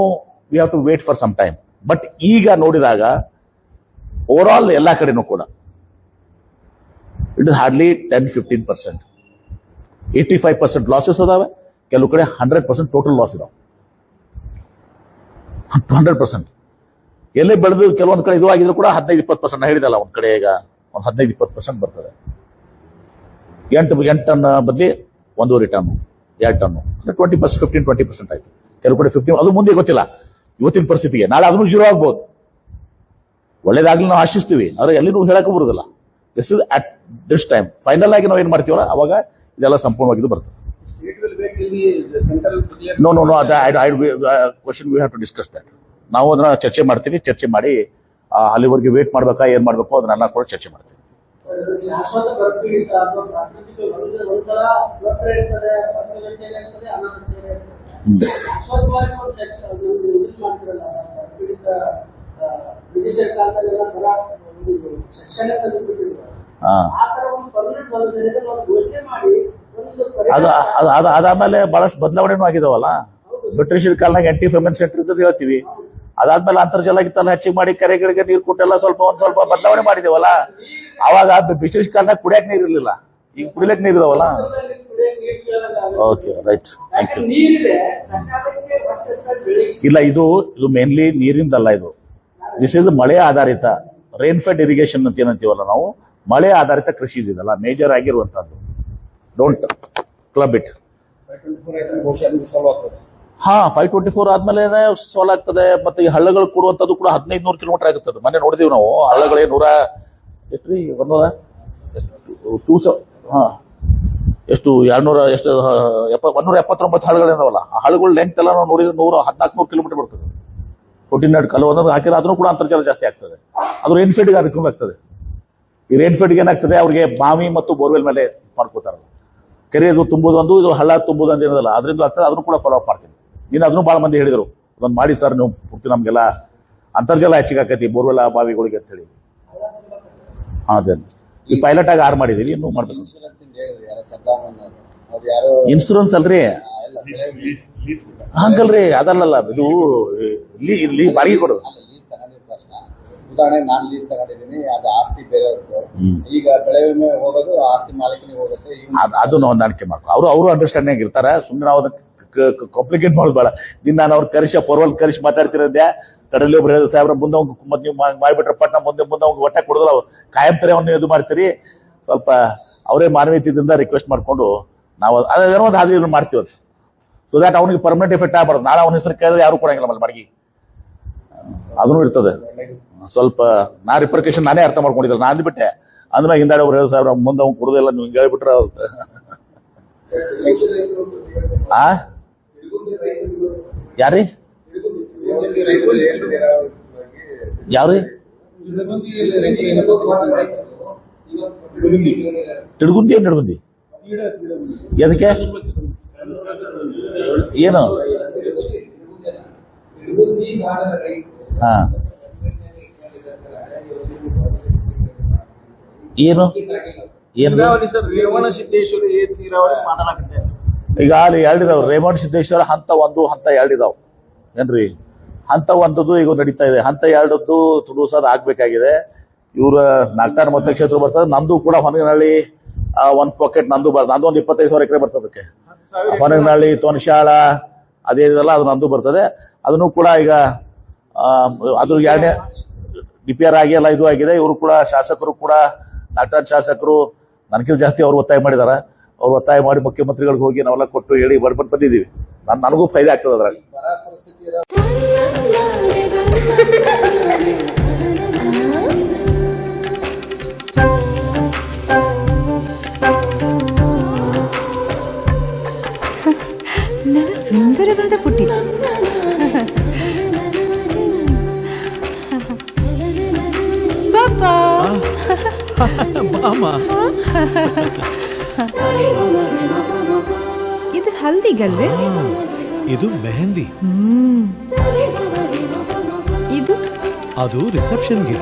we have to wait for some time. But ಈಗ ನೋಡಿದಾಗ ಓವರ್ ಆಲ್ ಎಲ್ಲಾ ಕಡೆನೂ ಕೂಡ ಇಟ್ ಇಸ್ ಹಾರ್ಡ್ಲಿ 10-15%. 85% ಲಾಸಸ್ ಅದಾವೆ. ಕೆಲವು ಕಡೆ 100% ಟೋಟಲ್ ಲಾಸ್ ಇದಾವೆ. 100% ಎಲ್ಲೇ ಬೆಳೆದು ಕೆಲವೊಂದು ಕಡೆ ಇದು ಆಗಿದ್ರು ಕೂಡ 15-20% ಹೇಳಿದಲ್ಲ. ಒಂದ್ ಕಡೆ ಈಗ 15-20% ಬರ್ತದೆ. 8 ಟನ್ ಬದಲಿ 1.5 ಟನ್ 2 ಟನ್ 20%, 15-20% ಆಯ್ತು. ಕೆಲವು ಕಡೆ 15, ಅದು ಮುಂದೆ ಗೊತ್ತಿಲ್ಲ ಇವತ್ತಿನ ಪರಿಸ್ಥಿತಿಗೆ. ನಾಳೆ ಅದನ್ನು 0 ಆಗ್ಬೋದು. ಒಳ್ಳೇದಾಗ್ಲಿ ನಾವು ಆಶಿಸ್ತೀವಿ, ಆದ್ರೆ ಎಲ್ಲಿನೂ ಹೇಳಕ್ ಬರುದಿಲ್ಲ. This is at this time. Final ಆಗಿ ನಾವು ಏನ್ ಮಾಡ್ತೀವಲ್ಲ ಅವಾಗ ಇದೆಲ್ಲ ಸಂಪೂರ್ಣವಾಗಿದ್ದು ಬರ್ತದೆ. No question we have to discuss that. ನಾವು ಅದನ್ನ ಚರ್ಚೆ ಮಾಡ್ತೀವಿ. ಚರ್ಚೆ ಮಾಡಿ ಅಲ್ಲಿವರೆಗೆ ವೇಟ್ ಮಾಡ್ಬೇಕಾ ಏನ್ ಮಾಡ್ಬೇಕು ಅದನ್ನೆಲ್ಲ ಕೂಡ ಚರ್ಚೆ ಮಾಡ್ತೀವಿ. ಅದಾದ್ಮೇಲೆ ಬಹಳಷ್ಟು ಬದಲಾವಣೆನೂ ಆಗಿದಾವಲ್ಲ. ಬ್ರಿಟಿಷರ ಕಾಲನಾಗ ಆಂಟಿ-ಫೆಮಿನ್ ಸೆಂಟರ್ ಇದ್ದದ್ದು ಹೇಳ್ತೀವಿ. ಅದಾದ್ಮೇಲೆ ಅಂತರ್ಜಲ ಗಿತ್ತಲ್ಲ ಹೆಚ್ಚಿಗೆ ಮಾಡಿ ಕೆರೆಗಳಿಗೆ ನೀರು ಕೊಟ್ಟೆಲ್ಲ ಸ್ವಲ್ಪ ಬದಲಾವಣೆ ಮಾಡಿದೇವಲ್ಲ. ಅವಾಗ ಬ್ರಿಟಿಷ್ ಕಾಲದಾಗ ಕುಡಿಯಕ್ ನೀರು ಇರ್ಲಿಲ್ಲ, ಈಗ ಕುಡಿಯಕ್ ನೀರು ಇದಾವಲ್ಲ. Okay, right, thank you. ಇಲ್ಲ, ಇದು ಮೇನ್ಲಿ ನೀರಿಂದಲ್ಲ. ಇದು ದಿಸ್ ಇಸ್ ಮಳೆ ಆಧಾರಿತ ರೈನ್ ಫೆಡ್ ಇರಿಗೇಷನ್ ಅಂತ ಏನಂತೀವಲ್ಲ ನಾವು, ಮಳೆ ಆಧಾರಿತ ಕೃಷಿ ಇದೆಯಲ್ಲ ಮೇಜರ್ ಆಗಿರುವಂತದ್ದು. Don't club it. 524 ಆದ್ಮೇಲೆ ಸಾಲ್ವ್ ಆಗ್ತದೆ. ಮತ್ತೆ ಈ ಹಳ್ಳಗಳು ಕೊಡುವಂಥದ್ದು ಕೂಡ 1500 ಕಿಲೋಮೀಟರ್ ಆಗುತ್ತದೆ. ಮೊನ್ನೆ ನೋಡಿದೀವಿ ನಾವು ಹಳ್ಳಗಳೇ 100 ಎಷ್ಟು ರೀ 100 ಎಷ್ಟು 200 ಎಷ್ಟು 179 ಹಳ್ಳಗಳೇನವಲ್ಲ, ಆ ಹಳ್ಳಗಳ ಲೆಂತ್ ಎಲ್ಲ ನಾವು ನೋಡಿದ್ರೆ 1400 ಕಿಲೋಮೀಟರ್ ಬರ್ತದೆ. 14 ಕಲ್ಲು ಒಂದೊಂದು ಹಾಕಿದ್ರೆ ಅದನ್ನು ಕೂಡ ಅಂತರ್ಜಲ ಜಾಸ್ತಿ ಆಗ್ತದೆ. ಅದು ರೇನ್ಫೆಡ್ಗೆ ಅನುಕೂಲ ಆಗ್ತದೆ. ಈ ರೇನ್ಫೆಡ್ಗೆ ಏನಾಗ್ತದೆ, ಅವ್ರಿಗೆ ಬಾವಿ ಮತ್ತು ಬೋರ್ವೆಲ್ ಮೇಲೆ ಮಾಡ್ಕೋತಾರಲ್ಲ, ಕೆರೆದು ತುಂಬುದು ಒಂದು, ಇದು ಹಳ್ಳ ತುಂಬುದು ಅಂತ ಏನದಲ್ಲ, ಅದರಿಂದ ಆಗ್ತದೆ. ಅದನ್ನು ಕೂಡ ಫಾಲೋ ಅಪ್ ಮಾಡ್ತೀನಿ. ನೀನು ಅದನ್ನು ಬಹಳ ಮಂದಿ ಹೇಳಿದರು, ಅದನ್ನು ಮಾಡಿ ಸರ್ ನೀವು ಪೂರ್ತಿ ನಮ್ಗೆಲ್ಲ ಅಂತರ್ಜಲ ಹೆಚ್ಚಿಗೆ ಆಕೈತಿ ಬೋರ್ವೆಲ್ ಬಾವಿಗಳಿಗೆ ಅಂತ ಹೇಳಿ. ಅದೇ ಈ ಪೈಲಟ್ ಆಗಿ 6 ಮಾಡಿದೀವಿ, ಇನ್ನೂ ಮಾಡ್ಬೇಕು. ಇನ್ಶೂರೆನ್ಸ್ ಅಲ್ರಿ, ಹಂಗಲ್ರಿ, ಅದಲ್ಲಲ್ಲ, ಇದು ಇಲ್ಲಿ ಬಾಡಿಗೆ ಕೊಡೋದು. ಉದಾಹರಣೆಗೆ ನಾನು ಲೀಸ್ ತಗೊಂಡಿದ್ದೀನಿ, ಅದು ಆಸ್ತಿ ಬೇರೆಯವ್ರದ್ದು. ಈಗ ಬೆಳೆ ವಿಮೆ ಹೋಗೋದು ಆಸ್ತಿ ಮಾಲೀಕನಿಗೆ ಹೋಗುತ್ತೆ. ಅದು ನಾವು ಹೊಂದಾಣಿಕೆ ಮಾಡ್ಕೊ, ಅವರು ಅಂಡರ್ಸ್ಟ್ಯಾಂಡಿಂಗ್ ಇರ್ತಾರೆ. ಸುಮ್ಮನೆ ನಾವು ಕಾಂಪ್ಲಿಕೇಟ್ ಮಾಡೋದು ಬೇಡ. ನಾನು ಅವ್ರು ಕರಿಸಿ ಮಾತಾಡ್ತಿರೋದ್ಯಾ, ಸಡನ್ಲಿ ಒಬ್ರು ಹೇಳಿದ್ರು ಸಾಹೇಬ್ರ ಮುಂದೆ ಮತ್ತೆ ನೀವು ಮಾಡಿಬಿಟ್ರೆ ಪಟ್ನ ಮುಂದೆ ಅವ್ರಿಗೆ ಹೊಟ್ಟೆ ಕೊಡೋದಿಲ್ಲ, ಅವ್ರು ಕಾಯಂ ತರ ಅವ್ನು ಇದು ಮಾಡ್ತೀರಿ. ಸ್ವಲ್ಪ ಅವರೇ ಮಾನವೀಯತೆಯಿಂದ ರಿಕ್ವೆಸ್ಟ್ ಮಾಡ್ಕೊಂಡು ನಾವು ಅದೇನೋ ಒಂದು ಹಾದಿ ಮಾಡ್ತೀವಿ ಅಂತ, ಸೊ ದ್ಯಾಟ್ ಅವ್ನಿಗೆ ಪರ್ಮನೆಂಟ್ ಎಫೆಕ್ಟ್ ಆಗಬಾರ್ದು. ನಾಳೆ ಅವನ ಹೆಸರು ಕೇಳಿದ್ರೆ ಯಾರು ಕೊಡಂಗಿಲ್ಲ ಮಲ್ಲಿ ಬಾಡಿಗೆ, ಅದನ್ನು ಇರ್ತದೆ. ಸ್ವಲ್ಪ ನಾ ರಿಪರ್ಕೇಶನ್ ನಾನೇ ಅರ್ಥ ಮಾಡ್ಕೊಂಡಿದ್ದೆ, ನಾ ಅಂದ್ಬಿಟ್ಟೆ. ಅಂದ್ರೆ ಹಿಂದಾಡಿ ಒಬ್ರು ಹೇಳಿ ಸಾಹೇಬ್ರ ಮುಂದೆ ಅವ್ನು ಕೊಡೋದಿಲ್ಲ, ನೀವು ಹಿಂಗೆ ಹೇಳ್ಬಿಟ್ರೆ ಯಾರ್ರಿ ಯಾವ್ರಿ ತಿಡ್ಗುಂದಿ ಎದಕ್ಕೆ ಏನು? ಹಾ ಏನು ಈಗ ಅಲ್ಲಿ 2 ಇದಾವ್. ರೇವಣ ಸಿದ್ದೇಶ್ವರ ಹಂತ 1 ಹಂತ 2 ಇದಾವ್ ಏನ್ರಿ. ಹಂತ 1 ಈಗ ನಡೀತಾ ಇದೆ, ಹಂತ 2 ತುಳುಸೋದು ಆಗ್ಬೇಕಾಗಿದೆ. ಇವ್ರ ನಾಲ್ಕಾರು ಮತಕ್ಷೇತ್ರ ಬರ್ತದೆ. ನಮ್ದು ಕೂಡ ಹೊನಗನಹಳ್ಳಿ 1 ಪಾಕೆಟ್ ನಂದು ಒಂದು 25,000 ಎಕರೆ ಬರ್ತದಕ್ಕೆ. ಹೊನಗನಹಳ್ಳಿ ತೊನಶಾಳ ಅದೇನಿದೆಲ್ಲ ಅದು ನಂದು ಬರ್ತದೆ. ಅದನ್ನು ಕೂಡ ಈಗ ಅದ್ರ 2ನೇ DPR ಆಗಿ ಎಲ್ಲ ಇದು ಆಗಿದೆ. ಇವರು ಕೂಡ ಶಾಸಕರು ಕೂಡ ನಾಲ್ಕಾರು ಶಾಸಕರು ನನಗಿಂತ ಜಾಸ್ತಿ ಅವ್ರು ಒತ್ತಾಯ ಮಾಡಿದಾರ. ಅವ್ರು ಒತ್ತಾಯ ಮಾಡಿ ಮುಖ್ಯಮಂತ್ರಿಗಳಿಗೆ ಹೋಗಿ ನಾವೆಲ್ಲ ಕೊಟ್ಟು ಹೇಳಿ ಬಂದಿದ್ದೀವಿ. ನನಗೂ ಫೈದೆ ಆಗ್ತದೆ ಅದ್ರಾಗ. ನನ್ನ ಸುಂದರವಾದ ಪುಟ್ಟಿ ಪಾಪಾ ಇದು ಹಲ್ದಿಗಲ್ವೇ? ಇದು ಮೆಹಂದಿ. ಇದು ಅದು ರಿಸೆಪ್ಷನ್ಗೆ.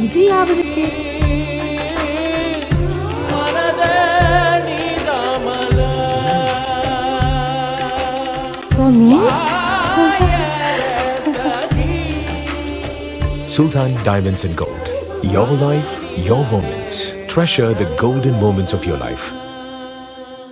ಇದು ಯಾವುದಕ್ಕೆ? For me? Sultan Diamonds and Gold. Your life, your moments. Treasure the golden moments of your life.